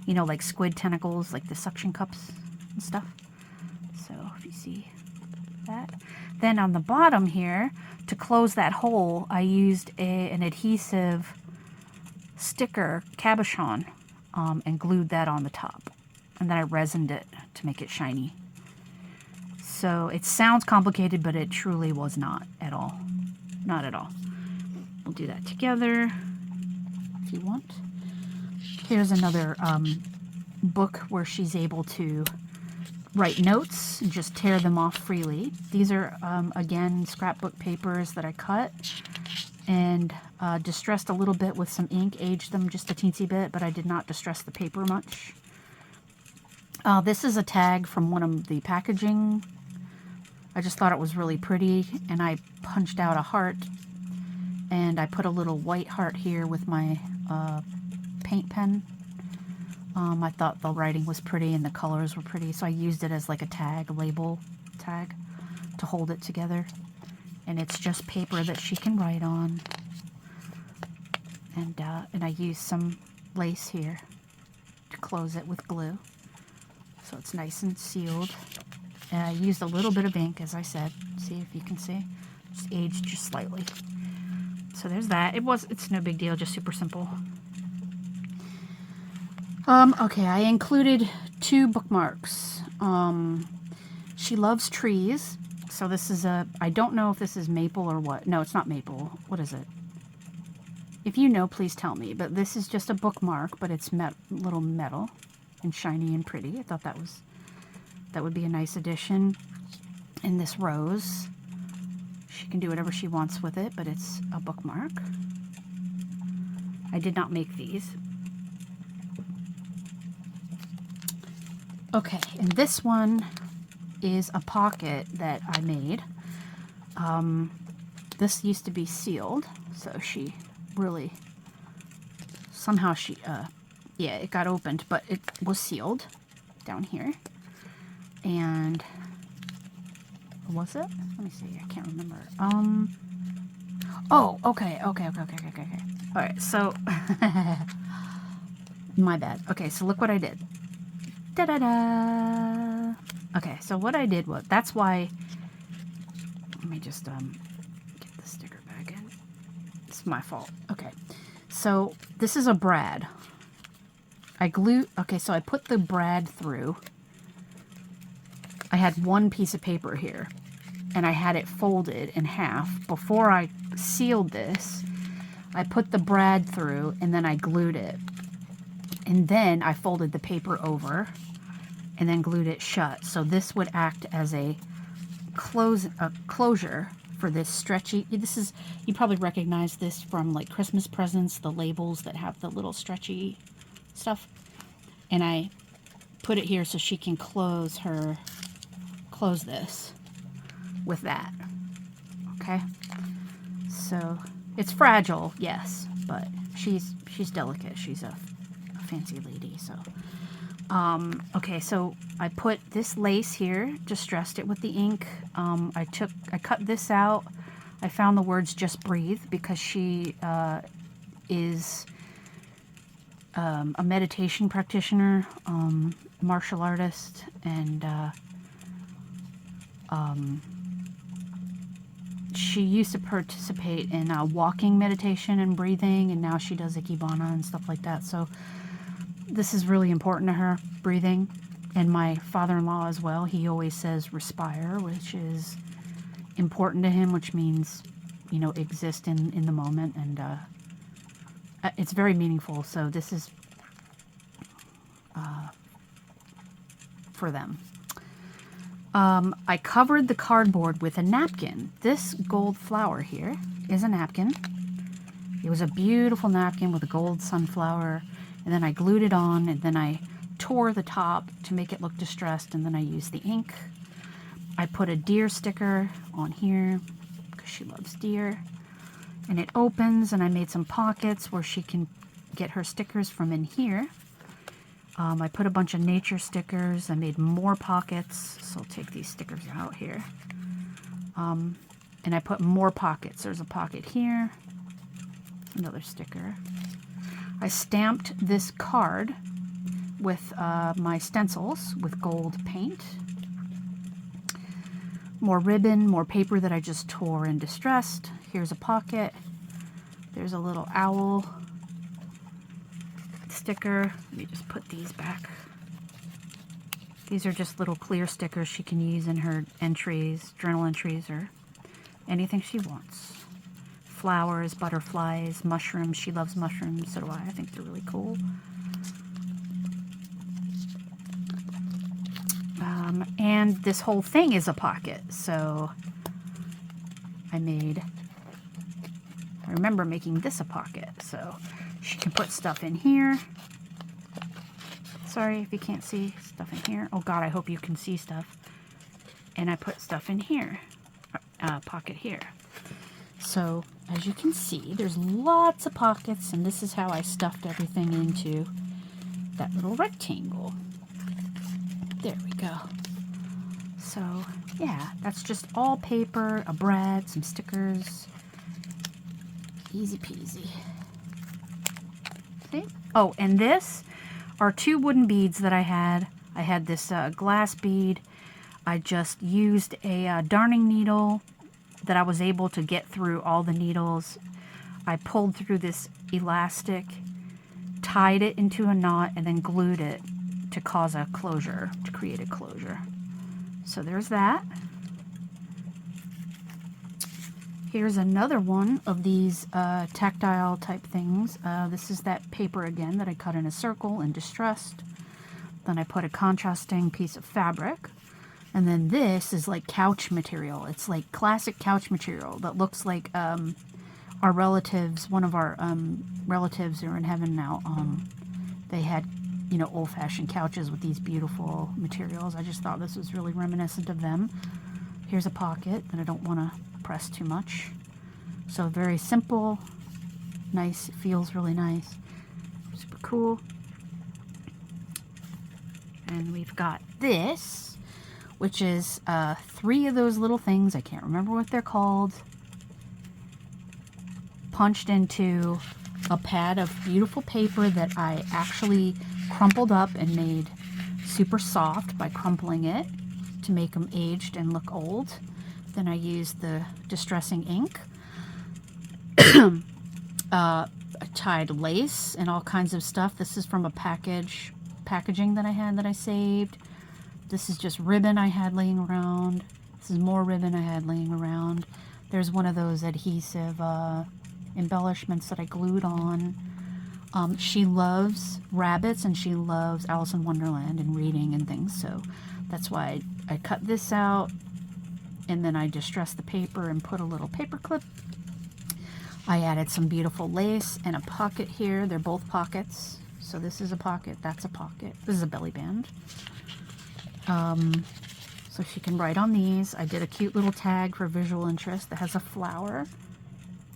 you know, like squid tentacles, like the suction cups and stuff. So if you see that. Then on the bottom here, to close that hole, I used an adhesive sticker cabochon and glued that on the top. And then I resined it to make it shiny. So it sounds complicated, but it truly was not at all. Not at all. We'll do that together if you want. Here's another book where she's able to write notes and just tear them off freely. These are, again, scrapbook papers that I cut and distressed a little bit with some ink, aged them just a teensy bit, but I did not distress the paper much. This is a tag from one of the packaging. I just thought it was really pretty, and I punched out a heart, and I put a little white heart here with my paint pen. I thought the writing was pretty and the colors were pretty, so I used it as like a tag, a label tag, to hold it together. And it's just paper that she can write on. And I used some lace here to close it with glue, so it's nice and sealed. And I used a little bit of ink, as I said. See if you can see. Just aged just slightly. So there's that. It's no big deal, just super simple. Okay, I included 2 bookmarks. She loves trees, so this is I don't know if this is maple or what. No, it's not maple. What is it? If you know, please tell me. But this is just a bookmark, but it's little metal and shiny and pretty. I thought that would be a nice addition. And this rose, she can do whatever she wants with it, but it's a bookmark. I did not make these. Okay, and this one is a pocket that I made. This used to be sealed, so she really, somehow she, yeah, it got opened, but it was sealed down here. And, was it? Let me see, I can't remember. Oh, okay. Alright, so, my bad. Okay, so look what I did. Da-da-da! Okay, so what I did was, that's why Let me just get the sticker back in. It's my fault. Okay. So this is a brad. Okay, so I put the brad through. I had one piece of paper here, and I had it folded in half. Before I sealed this, I put the brad through, and then I glued it. And then I folded the paper over, and then glued it shut. So this would act as a closure for this stretchy. This is, you probably recognize this from like Christmas presents, the labels that have the little stretchy stuff. And I put it here so she can close this with that. Okay, so it's fragile, yes, but she's delicate. She's a fancy lady. So okay, so I put this lace here, distressed it with the ink. I cut this out. I found the words "just breathe" because she is a meditation practitioner, martial artist, and she used to participate in walking meditation and breathing, and now she does Ikebana and stuff like that. So this is really important to her, breathing. And my father-in-law as well, he always says respire, which is important to him, which means, you know, exist in the moment. And it's very meaningful. So this is for them. I covered the cardboard with a napkin. This gold flower here is a napkin. It was a beautiful napkin with a gold sunflower. And then I glued it on, and then I tore the top to make it look distressed, and then I used the ink. I put a deer sticker on here because she loves deer. And it opens, and I made some pockets where she can get her stickers from in here. I put a bunch of nature stickers. I made more pockets, so I'll take these stickers out here. And I put more pockets. There's a pocket here, another sticker. I stamped this card with my stencils with gold paint. More ribbon, more paper that I just tore and distressed. Here's a pocket. There's a little owl sticker. Let me just put these back. These are just little clear stickers she can use in her entries, journal entries, or anything she wants. Flowers, butterflies, mushrooms. She loves mushrooms, so do I. I think they're really cool. And this whole thing is a pocket, so I remember making this a pocket, so she can put stuff in here. Sorry if you can't see stuff in here. Oh God, I hope you can see stuff. And I put stuff in here, pocket here. So as you can see, there's lots of pockets, and this is how I stuffed everything into that little rectangle. There we go. So yeah, that's just all paper, a brad, some stickers. Easy peasy. See? Oh, and this are 2 wooden beads that I had. I had this glass bead. I just used a darning needle that I was able to get through all the needles. I pulled through this elastic, tied it into a knot, and then glued it to cause a closure, to create a closure. So there's that. Here's another one of these tactile type things. This is that paper again that I cut in a circle and distressed. Then I put a contrasting piece of fabric. And then this is like couch material. It's like classic couch material that looks like our relatives, one of our relatives who are in heaven now, they had, you know, old-fashioned couches with these beautiful materials. I just thought this was really reminiscent of them. Here's a pocket that I don't want to press too much. So very simple, nice, it feels really nice, super cool. And we've got this, which is 3 of those little things, I can't remember what they're called, punched into a pad of beautiful paper that I actually crumpled up and made super soft by crumpling it to make them aged and look old. Then I used the distressing ink. I tied lace and all kinds of stuff. This is from a packaging that I had that I saved. This is just ribbon I had laying around. This is more ribbon I had laying around. There's one of those adhesive embellishments that I glued on. She loves rabbits and she loves Alice in Wonderland and reading and things, so that's why I cut this out, and then I distressed the paper and put a little paper clip. I added some beautiful lace and a pocket here. They're both pockets. So this is a pocket, that's a pocket. This is a belly band. So she can write on these. I did a cute little tag for visual interest that has a flower.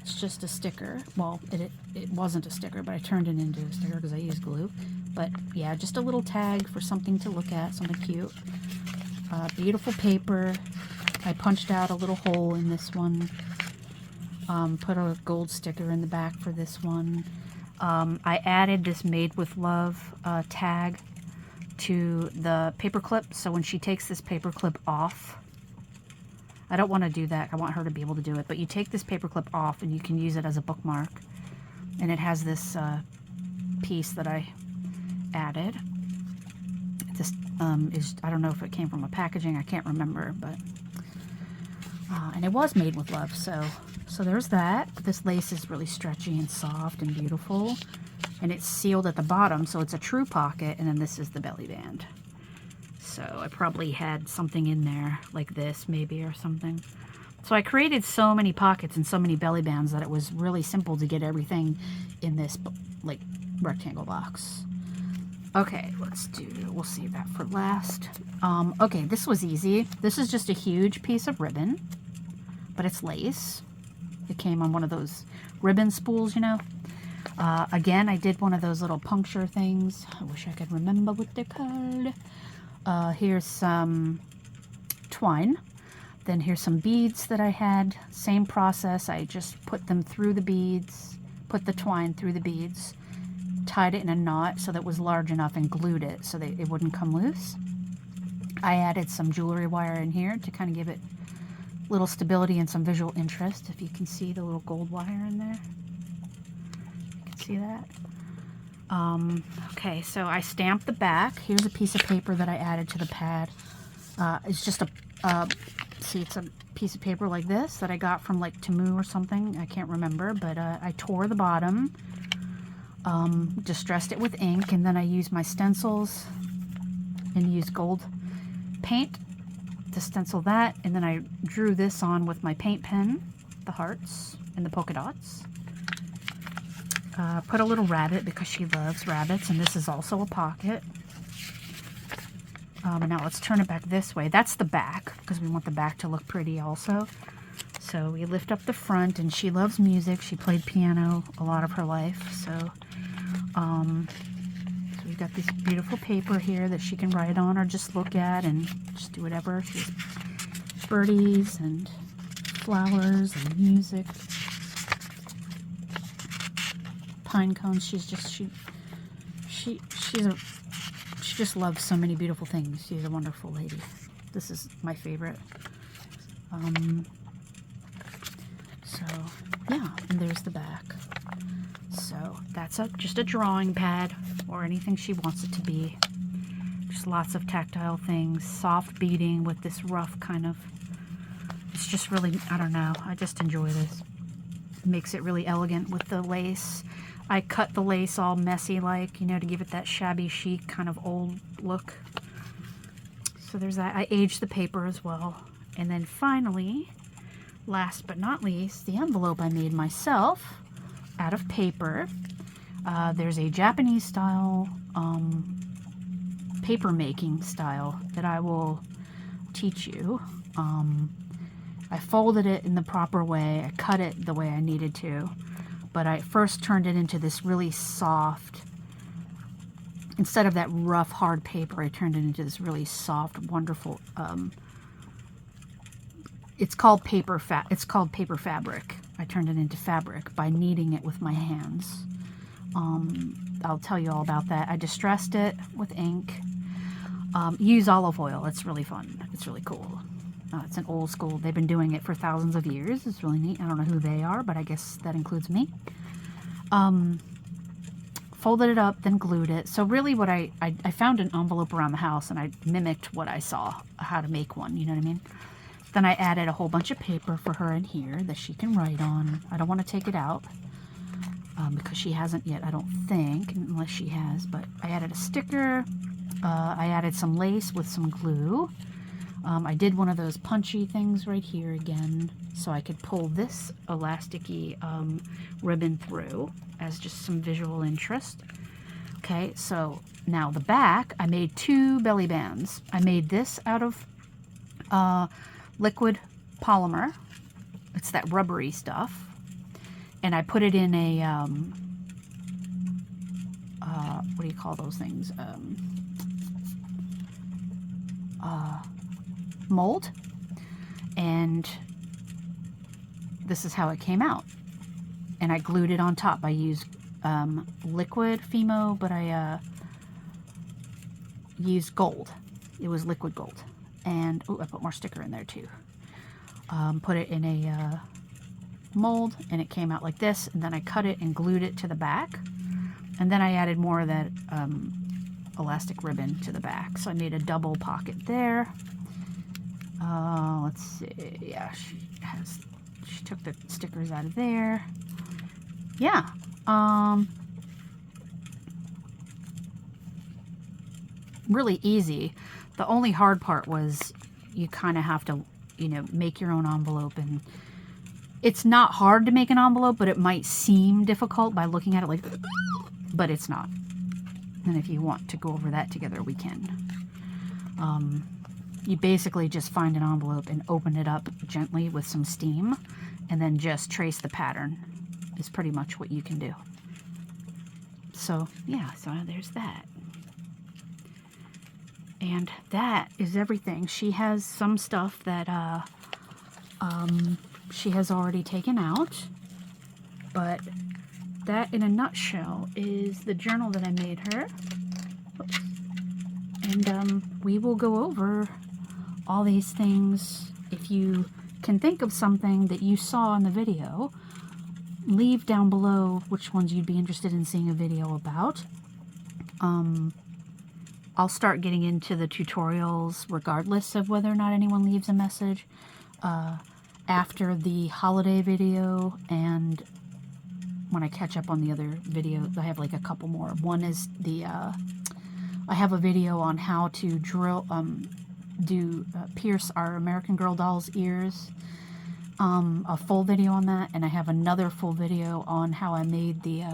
It's just a sticker. Well, it wasn't a sticker, but I turned it into a sticker because I used glue. But yeah, just a little tag for something to look at, something cute. Beautiful paper. I punched out a little hole in this one. Put a gold sticker in the back for this one. I added this Made with Love tag to the paper clip, so when she takes this paper clip off, I don't want to do that, I want her to be able to do it, but you take this paper clip off and you can use it as a bookmark. And it has this piece that I added. This is, I don't know if it came from a packaging, I can't remember, but and it was Made with Love, so there's that. This lace is really stretchy and soft and beautiful, and it's sealed at the bottom, so it's a true pocket. And then this is the belly band. So I probably had something in there like this maybe or something. So I created so many pockets and so many belly bands that it was really simple to get everything in this like rectangle box. Okay, we'll save that for last. Okay, this was easy. This is just a huge piece of ribbon, but it's lace. It came on one of those ribbon spools, you know. Again, I did one of those little puncture things. I wish I could remember what they're called. Here's some twine. Then here's some beads that I had. Same process. I just put them through the beads, put the twine through the beads, tied it in a knot so that it was large enough, and glued it so that it wouldn't come loose. I added some jewelry wire in here to kind of give it little stability and some visual interest. If you can see the little gold wire in there, you can see that. Okay, so I stamped the back. Here's a piece of paper that I added to the pad. It's just see, it's a piece of paper like this that I got from like Temu or something. I can't remember, but I tore the bottom, distressed it with ink, and then I used my stencils and used gold paint to stencil that, and then I drew this on with my paint pen, the hearts and the polka dots. Put a little rabbit because she loves rabbits, and this is also a pocket. And now let's turn it back this way. That's the back, because we want the back to look pretty also. So we lift up the front, and she loves music. She played piano a lot of her life, so we've got this beautiful paper here that she can write on or just look at and just do whatever. She has birdies and flowers and music. Pine cones. She just loves so many beautiful things. She's a wonderful lady. This is my favorite. So yeah, and there's the back. So that's just a drawing pad, or anything she wants it to be. Just lots of tactile things, soft beading with this rough kind of, it's just really, I don't know, I just enjoy this. It makes it really elegant with the lace. I cut the lace all messy like, you know, to give it that shabby chic kind of old look. So there's that. I aged the paper as well. And then finally, last but not least, the envelope I made myself out of paper. There's a Japanese style paper making style that I will teach you. I folded it in the proper way. I cut it the way I needed to. But I first turned it into this really soft, instead of that rough, hard paper, I turned it into this really soft, wonderful, it's called paper fabric. I turned it into fabric by kneading it with my hands. I'll tell you all about that. I distressed it with ink. Use olive oil. It's really fun. It's really cool. It's an old school. They've been doing it for thousands of years. It's really neat. I don't know who they are, but I guess that includes me. Folded it up, then glued it. So really what I found an envelope around the house, and I mimicked what I saw, how to make one, you know what I mean? Then I added a whole bunch of paper for her in here that she can write on. I don't want to take it out because she hasn't yet, I don't think, unless she has. But I added a sticker. I added some lace with some glue. I did one of those punchy things right here again, so I could pull this elasticy ribbon through as just some visual interest. Okay, so now the back, I made 2 belly bands. I made this out of liquid polymer. It's that rubbery stuff. And I put it in a, what do you call those things? Mold. And this is how it came out. And I glued it on top. I used liquid Fimo, but I used gold. It was liquid gold. And oh, I put more sticker in there too. Put it in a mold, and it came out like this. And then I cut it and glued it to the back. And then I added more of that elastic ribbon to the back. So I made a double pocket there. Let's see. Yeah, she took the stickers out of there. Yeah. Really easy. The only hard part was you kind of have to, you know, make your own envelope. And it's not hard to make an envelope, but it might seem difficult by looking at it like, but it's not. And if you want to go over that together, we can. You basically just find an envelope and open it up gently with some steam, and then just trace the pattern is pretty much what you can do. So yeah, so there's that. And that is everything. She has some stuff that she has already taken out, but that in a nutshell is the journal that I made her. Oops. And we will go over all these things. If you can think of something that you saw in the video, leave down below which ones you'd be interested in seeing a video about. I'll start getting into the tutorials regardless of whether or not anyone leaves a message after the holiday video, and when I catch up on the other videos. I have like a couple more. One is the I have a video on how to drill pierce our American Girl doll's ears, a full video on that, and I have another full video on how I made the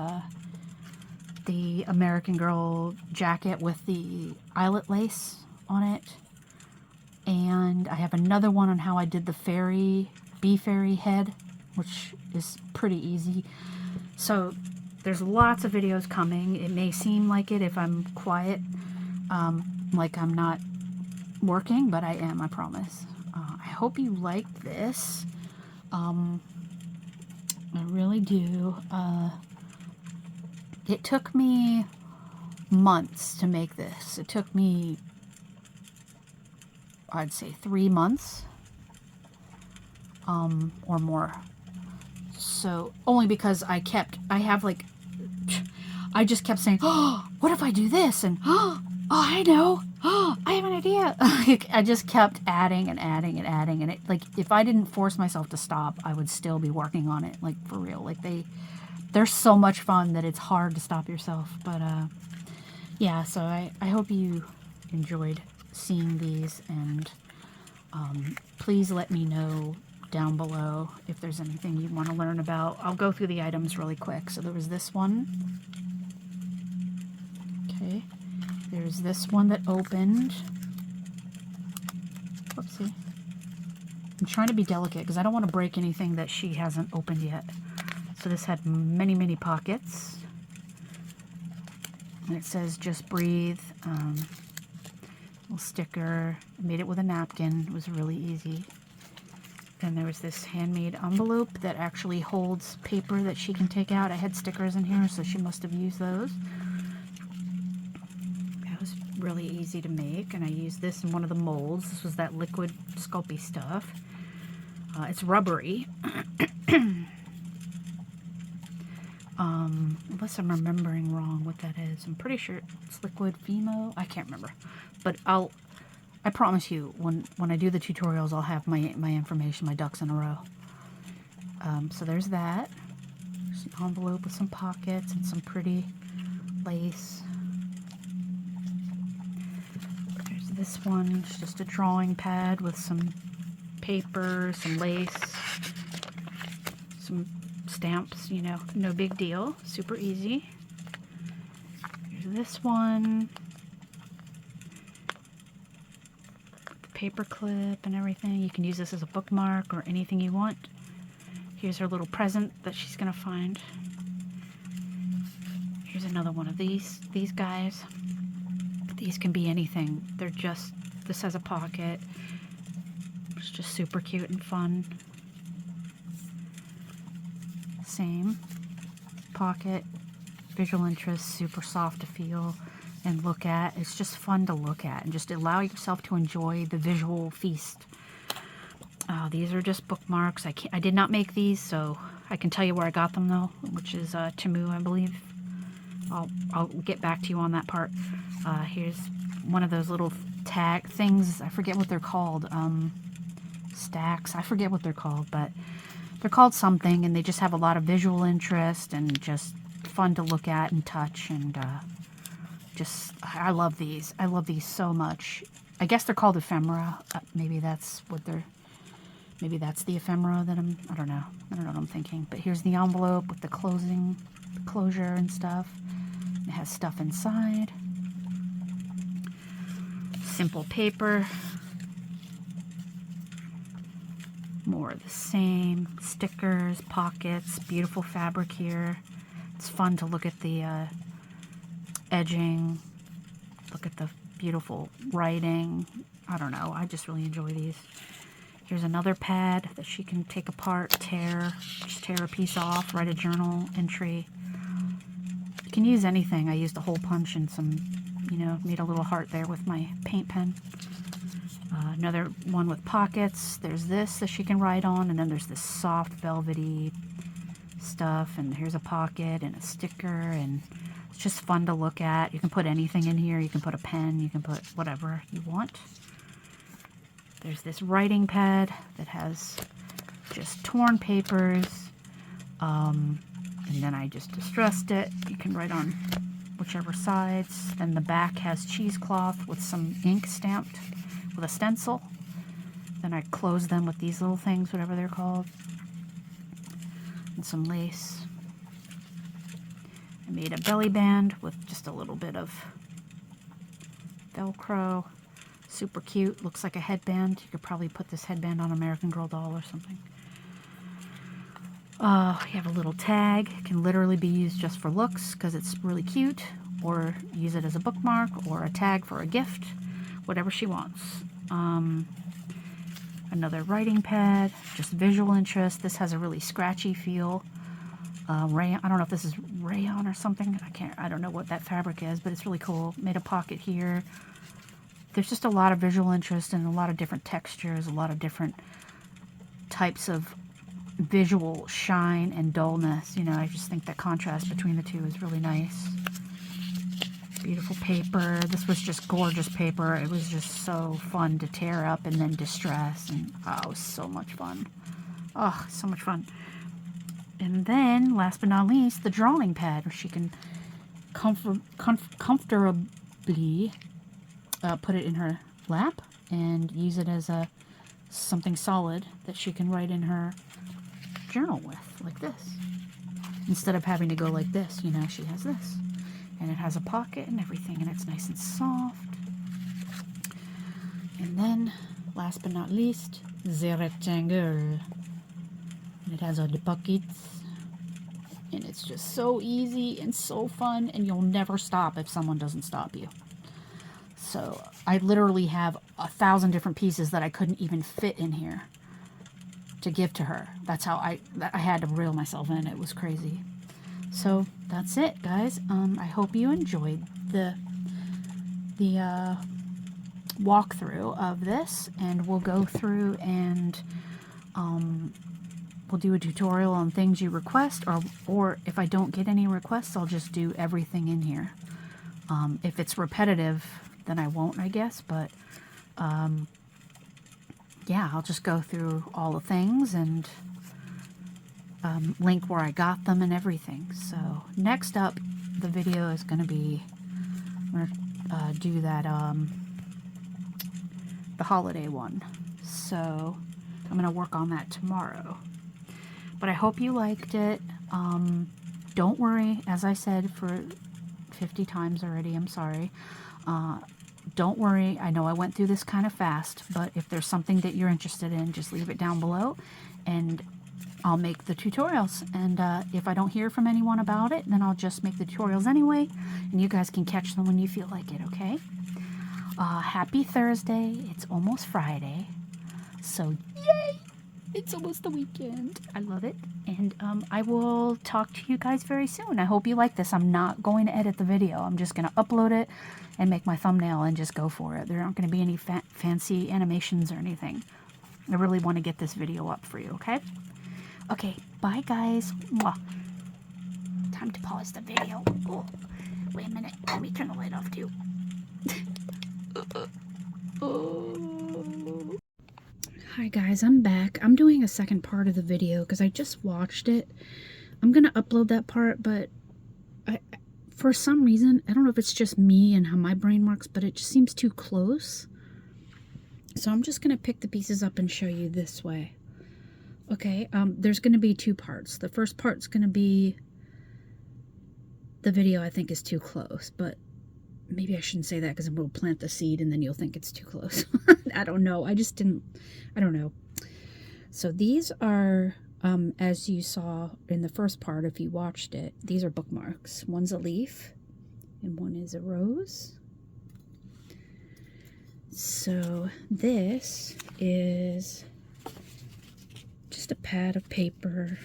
American Girl jacket with the eyelet lace on it. And I have another one on how I did the bee fairy head, which is pretty easy. So there's lots of videos coming. It may seem like it if I'm quiet, like I'm not working, but I am, I promise. I hope you liked this. I really do. It took me months to make this. It took me, I'd say 3 months, or more. So only because I just kept saying, oh, what if I do this? And oh, I know. Oh, I have an idea. I just kept adding and adding and adding. And it, like, if I didn't force myself to stop, I would still be working on it, like, for real. Like, they're so much fun that it's hard to stop yourself. But, yeah, so I hope you enjoyed seeing these. And please let me know down below if there's anything you want to learn about. I'll go through the items really quick. So there was this one. Okay. There's this one that opened. Whoopsie. I'm trying to be delicate because I don't want to break anything that she hasn't opened yet. So this had many, many pockets. And it says, just breathe. Little sticker. I made it with a napkin. It was really easy. Then there was this handmade envelope that actually holds paper that she can take out. I had stickers in here, so she must have used those. That was really easy to make, and I used this in one of the molds. This was that liquid Sculpey stuff. It's rubbery. Unless I'm remembering wrong what that is. I'm pretty sure it's liquid Fimo. I can't remember. But I promise you, when I do the tutorials, I'll have my information, my ducks in a row. So there's that. There's an envelope with some pockets and some pretty lace. There's this one. It's just a drawing pad with some paper, some lace, some stamps, you know, no big deal. Super easy. Here's this one. The paper clip and everything. You can use this as a bookmark or anything you want. Here's her little present that she's gonna find. Here's another one of these guys. These can be anything. They're just, this has a pocket. It's just super cute and fun. Same pocket, visual interest, super soft to feel and look at. It's just fun to look at and just allow yourself to enjoy the visual feast. These are just bookmarks. I did not make these, so I can tell you where I got them though, which is Temu, I believe. I'll get back to you on that part. Here's one of those little tag things. I forget what they're called. Stacks. I forget what they're called, but they're called something, and they just have a lot of visual interest and just fun to look at and touch, and I love these. I love these so much. I guess they're called ephemera. Maybe that's what they're. Maybe that's the ephemera that I don't know. I don't know what I'm thinking. But here's the envelope with the closure and stuff. It has stuff inside. Simple paper. More of the same. Stickers, pockets, beautiful fabric here. It's fun to look at the edging, look at the beautiful writing. I don't know, I just really enjoy these. Here's another pad that she can take apart, just tear a piece off, write a journal entry. You can use anything. I used a hole punch and some, you know, made a little heart there with my paint pen. Another one with pockets. There's this that she can write on, and then there's this soft velvety stuff, and here's a pocket and a sticker, and it's just fun to look at. You can put anything in here. You can put a pen, you can put whatever you want. There's this writing pad that has just torn papers, and then I just distressed it. You can write on whichever sides. Then the back has cheesecloth with some ink stamped with a stencil. Then I close them with these little things, whatever they're called, and some lace. I made a belly band with just a little bit of Velcro. Super cute. Looks like a headband. You could probably put this headband on American Girl doll or something. We have a little tag. It can literally be used just for looks because it's really cute, or use it as a bookmark or a tag for a gift, whatever she wants. Another writing pad, just visual interest. This has a really scratchy feel. Rayon, I don't know if this is rayon or something. I don't know what that fabric is, but it's really cool. Made a pocket here. There's just a lot of visual interest and a lot of different textures, a lot of different types of visual shine and dullness. You know, I just think that contrast between the two is really nice. Beautiful paper. This was just gorgeous paper. It was just so fun to tear up and then distress, and oh, it was so much fun. Oh, so much fun. And then, last but not least, the drawing pad, where she can comfortably put it in her lap and use it as something solid that she can write in her journal with, like this. Instead of having to go like this, you know, she has this. And it has a pocket and everything, and it's nice and soft. And then, last but not least, the rectangle. And it has all the pockets. And it's just so easy and so fun, and you'll never stop if someone doesn't stop you. So I literally have 1,000 different pieces that I couldn't even fit in here to give to her. That's how I had to reel myself in. It was crazy. So that's it, guys. I hope you enjoyed the the walkthrough of this, and we'll go through and we'll do a tutorial on things you request, or if I don't get any requests, I'll just do everything in here. If it's repetitive, then I won't, I guess, but yeah, I'll just go through all the things and link where I got them and everything. So next up, the video is going to be, I'm going to do that, the holiday one. So I'm going to work on that tomorrow. But I hope you liked it. Don't worry, as I said for 50 times already, I'm sorry. Don't worry, I know I went through this kind of fast, but if there's something that you're interested in, just leave it down below and I'll make the tutorials. And if I don't hear from anyone about it, then I'll just make the tutorials anyway, and you guys can catch them when you feel like it, okay? Happy Thursday. It's almost Friday. So, yay! It's almost the weekend. I love it. And I will talk to you guys very soon. I hope you like this. I'm not going to edit the video. I'm just going to upload it and make my thumbnail and just go for it. There aren't going to be any fancy animations or anything. I really want to get this video up for you, okay? Okay, bye guys. Mwah. Time to pause the video. Oh, wait a minute. Let me turn the light off too. Hi guys, I'm back. I'm doing a second part of the video because I just watched it. I'm going to upload that part, but for some reason, I don't know if it's just me and how my brain works, but it just seems too close. So I'm just going to pick the pieces up and show you this way. Okay, there's going to be two parts. The first part's going to be the video I think is too close, but maybe I shouldn't say that because I'm going to plant the seed and then you'll think it's too close. I don't know. I don't know. So these are, as you saw in the first part, if you watched it, these are bookmarks. One's a leaf and one is a rose. So this is just a pad of paper.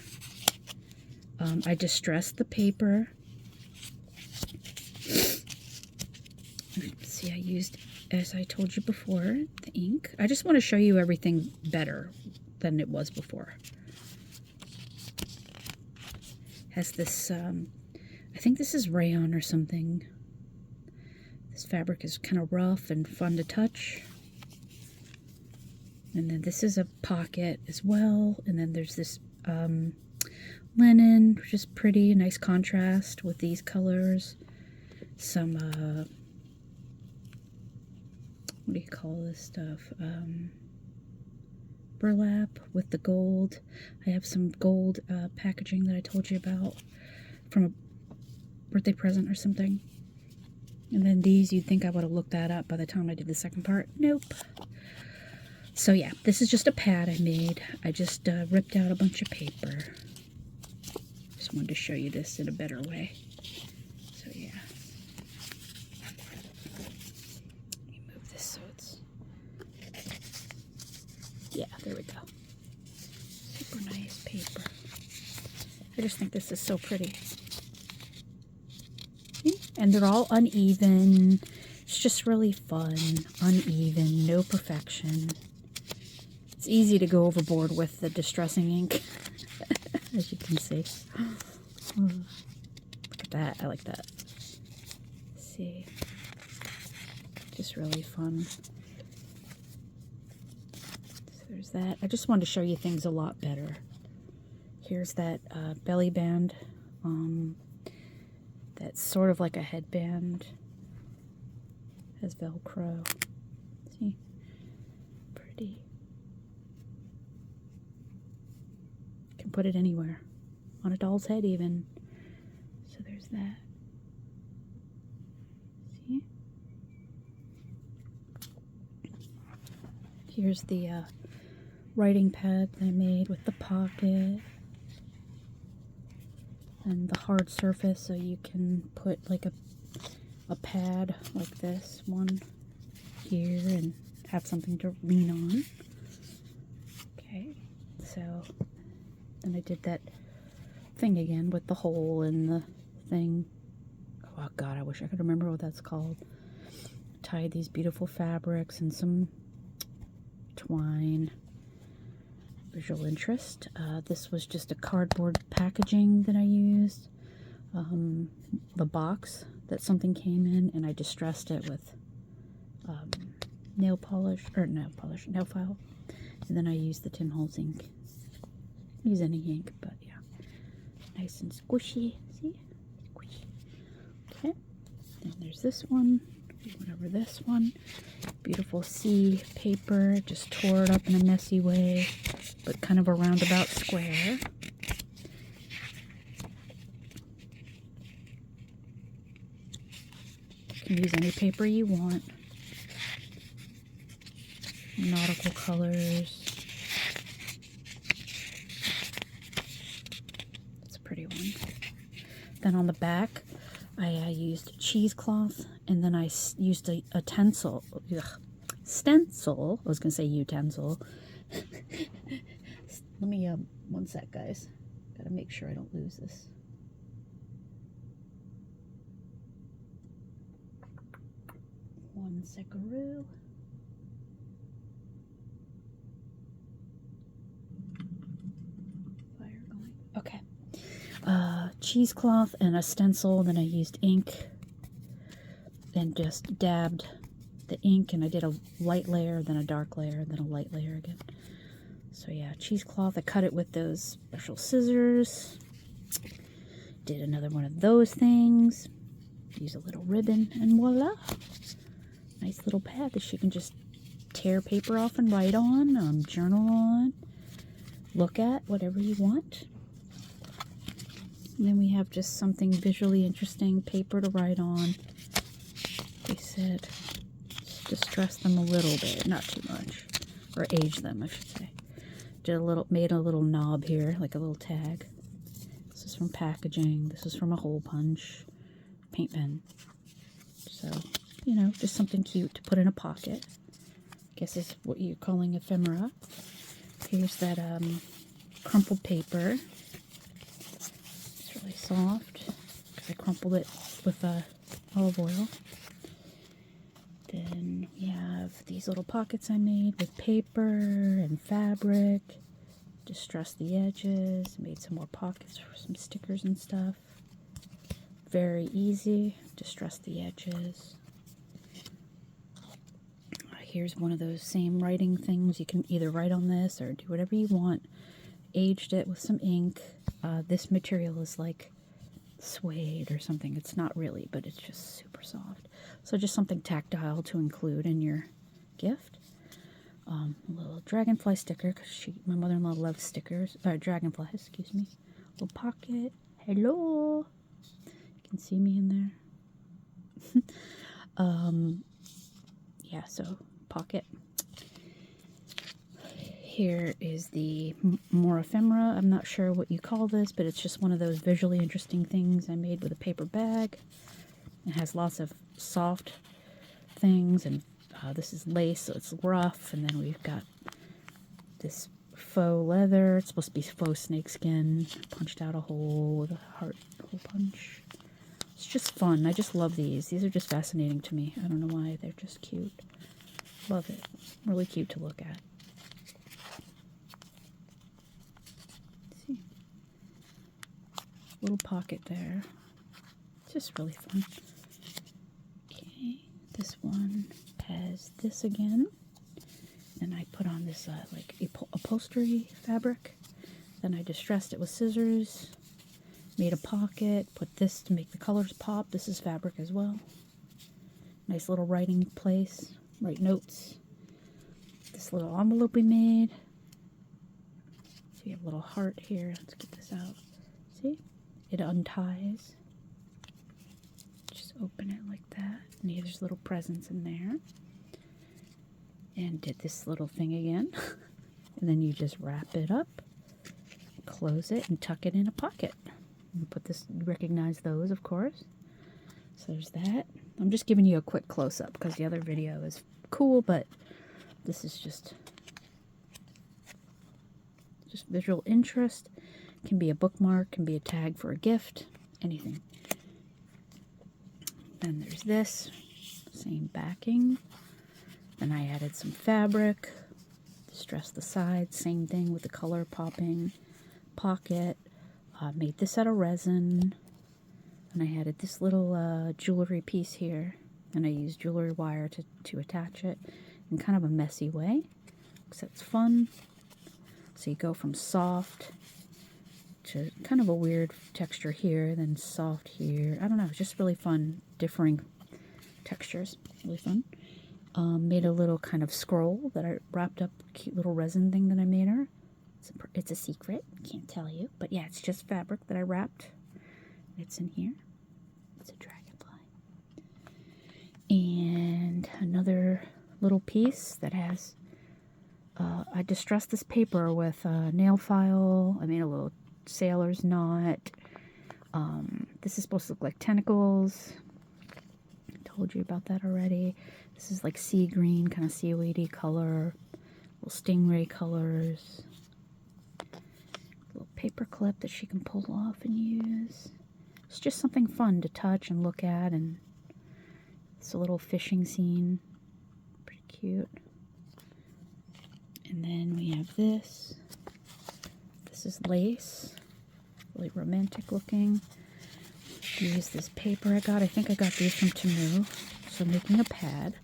I distressed the paper. See, I used, as I told you before, the ink. I just want to show you everything better than it was before. Has this, I think this is rayon or something. This fabric is kind of rough and fun to touch. And then this is a pocket as well. And then there's this linen, which is pretty, nice contrast with these colors. Some, what do you call this stuff? Burlap with the gold. I have some gold packaging that I told you about from a birthday present or something. And then these, you'd think I would have looked that up by the time I did the second part. Nope. So yeah, this is just a pad I made. I just ripped out a bunch of paper. Just wanted to show you this in a better way. So yeah. Let me move this so it's... Yeah, there we go. Super nice paper. I just think this is so pretty. And they're all uneven. It's just really fun. Uneven, no perfection. It's easy to go overboard with the distressing ink, as you can see. Look at that. I like that. Let's see. Just really fun. So there's that. I just wanted to show you things a lot better. Here's that belly band. That's sort of like a headband. Has Velcro. See? Pretty. Can put it anywhere. On a doll's head even. So there's that. See? Here's the writing pad that I made with the pocket. And the hard surface, so you can put like a pad like this one here and have something to lean on. Okay, so then I did that thing again with the hole in the thing. Oh god, I wish I could remember what that's called. tied these beautiful fabrics and some twine. Visual interest. This was just a cardboard packaging that I used. The box that something came in, and I distressed it with nail file, and then I used the Tim Holtz ink. Use any ink, but yeah, nice and squishy. See, squishy. Okay, then there's this one. We went over this one. Beautiful C paper. Just tore it up in a messy way, but kind of a roundabout square. You can use any paper you want. Nautical colors. That's a pretty one. Then on the back, I used cheesecloth, and then I used a stencil. I was going to say utensil. Let me, one sec, guys. Gotta make sure I don't lose this. One second. Fire going. Okay. Cheesecloth and a stencil. Then I used ink and just dabbed the ink, and I did a light layer, then a dark layer, then a light layer again. So yeah, cheesecloth. I cut it with those special scissors. Did another one of those things. Use a little ribbon, and voila! Nice little pad that you can just tear paper off and write on, journal on, look at, whatever you want. And then we have just something visually interesting, paper to write on. They said distress them a little bit, not too much, or age them, I should say. Made a little knob here, like a little tag. This is from packaging. This is from a hole punch, paint pen. So, you know, just something cute to put in a pocket. Guess is what you're calling ephemera. Here's that crumpled paper. It's really soft because I crumpled it with olive oil. Then we have these little pockets I made with paper and fabric. Distressed the edges. Made some more pockets for some stickers and stuff. Very easy. Distressed the edges. Here's one of those same writing things. You can either write on this or do whatever you want. Aged it with some ink. This material is like suede or something. It's not really, but it's just super soft. So just something tactile to include in your gift. A little dragonfly sticker, because my mother-in-law loves stickers. Dragonflies, excuse me. Little pocket. Hello. You can see me in there. Yeah, so pocket. Here is the more ephemera. I'm not sure what you call this, but it's just one of those visually interesting things I made with a paper bag. It has lots of soft things, and this is lace, so it's rough. And then we've got this faux leather. It's supposed to be faux snakeskin. Punched out a hole with a heart hole punch. It's just fun. I just love these. These are just fascinating to me. I don't know why. They're just cute. Love it. Really cute to look at. See? Little pocket there. It's just really fun. Okay. This one has this again. And I put on this like upholstery fabric. Then I distressed it with scissors. Made a pocket. Put this to make the colors pop. This is fabric as well. Nice little writing place. Write notes. This little envelope we made. So you have a little heart here. Let's get this out. See? It unties. Just open it like that. And there's little presents in there. And did this little thing again. And then you just wrap it up. Close it and tuck it in a pocket. And put this, you recognize those, of course. So there's that. I'm just giving you a quick close-up because the other video is cool, but this is just visual interest. Can be a bookmark, can be a tag for a gift, anything. Then there's this. same backing. Then I added some fabric, distressed the sides, same thing with the color popping pocket. Made this out of resin, and I added this little jewelry piece here, and I used jewelry wire to attach it in kind of a messy way, because it's fun. So you go from soft to kind of a weird texture here, then soft here. I don't know, it's just really fun, differing textures, really fun. Made a little kind of scroll that I wrapped up, cute little resin thing that I made her. It's a secret, can't tell you, but yeah, it's just fabric that I wrapped. It's in here. It's a dragonfly. And another little piece that has, I distressed this paper with a nail file. I made a little sailor's knot. This is supposed to look like tentacles. I told you about that already. This is like sea green, kind of seaweedy color. Little stingray colors. Little paper clip that she can pull off and use. It's just something fun to touch and look at, and it's a little fishing scene. Pretty cute. And then we have this. This is lace. Really romantic looking. Use this paper I got. I think I got these from Temu. So I'm making a pad.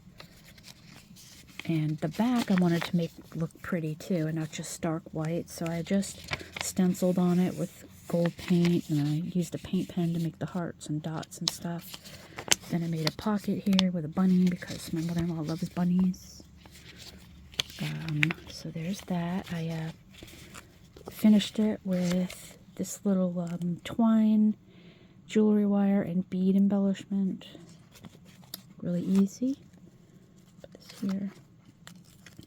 And the back I wanted to make look pretty too, and not just stark white. So I just stenciled on it with gold paint, and I used a paint pen to make the hearts and dots and stuff. Then I made a pocket here with a bunny because my mother-in-law loves bunnies. So there's that. I finished it with this little twine, jewelry wire, and bead embellishment. Really easy. Put this here.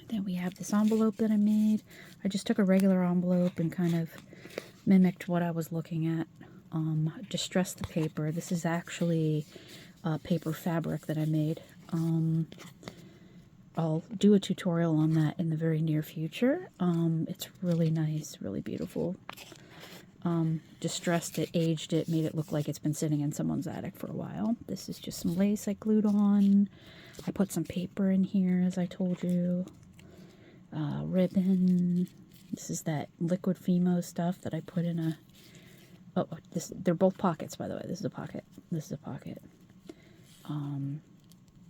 Then we have this envelope that I made. I just took a regular envelope and kind of mimicked what I was looking at. Distressed the paper. This is actually paper fabric that I made. I'll do a tutorial on that in the very near future. It's really nice, really beautiful. Distressed it, aged it, made it look like it's been sitting in someone's attic for a while. This is just some lace I glued on. I put some paper in here, as I told you. Ribbon. This is that liquid Fimo stuff that I put in a... Oh, they're both pockets, by the way. This is a pocket. This is a pocket.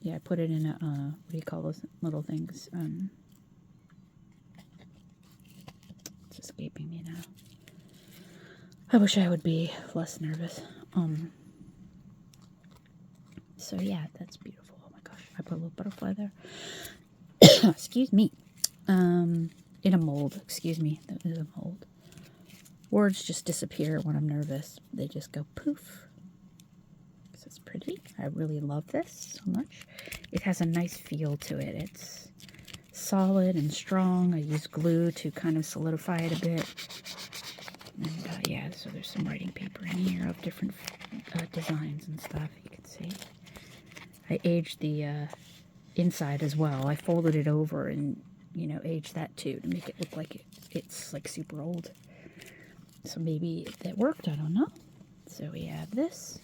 Yeah, I put it in a, what do you call those little things? It's escaping me now. I wish I would be less nervous. So yeah, that's beautiful. Oh my gosh, I put a little butterfly there. Excuse me. In a mold, excuse me. That is a mold. Words just disappear when I'm nervous. They just go poof. So it's pretty. I really love this so much. It has a nice feel to it. It's solid and strong. I use glue to kind of solidify it a bit. And yeah, so there's some writing paper in here of different designs and stuff. You can see. I aged the inside as well. I folded it over and, you know, aged that too to make it look like it's like super old. So maybe that worked, I don't know. So we have this.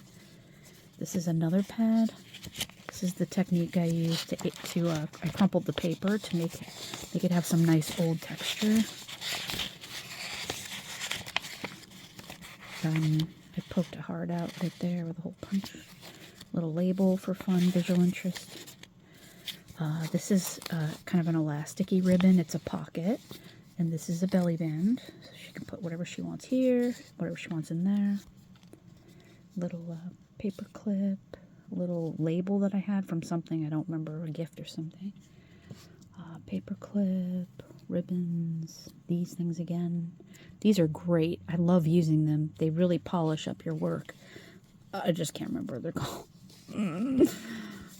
This is another pad. This is the technique I used I crumpled the paper to make it have some nice old texture. I poked a heart out right there with a hole punch. Little label for fun, visual interest. This is kind of an elasticy ribbon. It's a pocket. And this is a belly band. So she can put whatever she wants here, whatever she wants in there. Little paper clip. Little label that I had from something. I don't remember, a gift or something. Paper clip. Ribbons. These things again. These are great. I love using them. They really polish up your work. I just can't remember what they're called.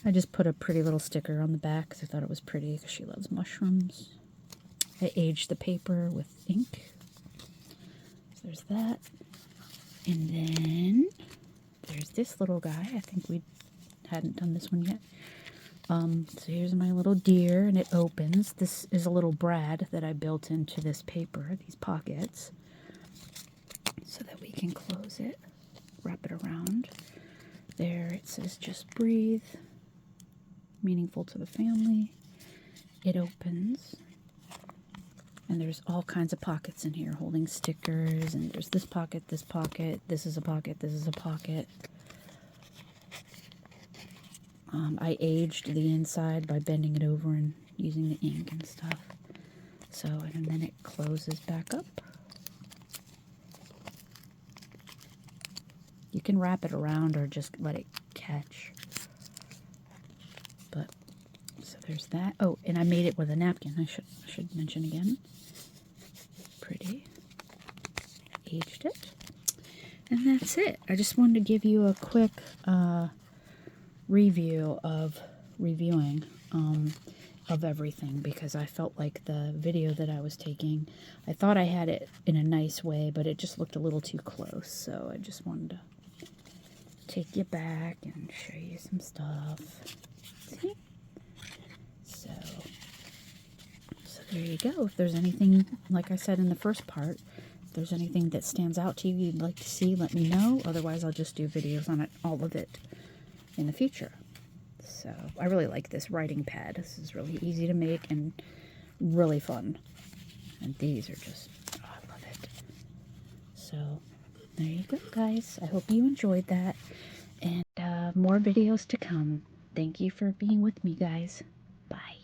I just put a pretty little sticker on the back because I thought it was pretty because she loves mushrooms. I aged the paper with ink. So there's that. And then there's this little guy. I think we hadn't done this one yet. So here's my little deer, and it opens. This is a little brad that I built into this paper, these pockets, so that we can close it, wrap it around. There it says just breathe. meaningful to the family. It opens, and there's all kinds of pockets in here holding stickers, and there's this pocket, this is a pocket, this is a pocket. I aged the inside by bending it over and using the ink and stuff. So, and then it closes back up. You can wrap it around or just let it catch. But, so there's that. Oh, and I made it with a napkin. I should mention again. Pretty. Aged it. And that's it. I just wanted to give you a quick review of reviewing of everything, because I felt like the video that I was taking, I thought I had it in a nice way, but it just looked a little too close. So I just wanted to take you back and show you some stuff. See? So there you go. If there's anything, like I said in the first part, if there's anything that stands out to you you'd like to see, let me know. Otherwise, I'll just do videos on it, all of it, in the future. So I really like this writing pad. This is really easy to make and really fun. And these are just, oh, I love it. So there you go, guys. I hope you enjoyed that. And more videos to come. Thank you for being with me, guys. Bye.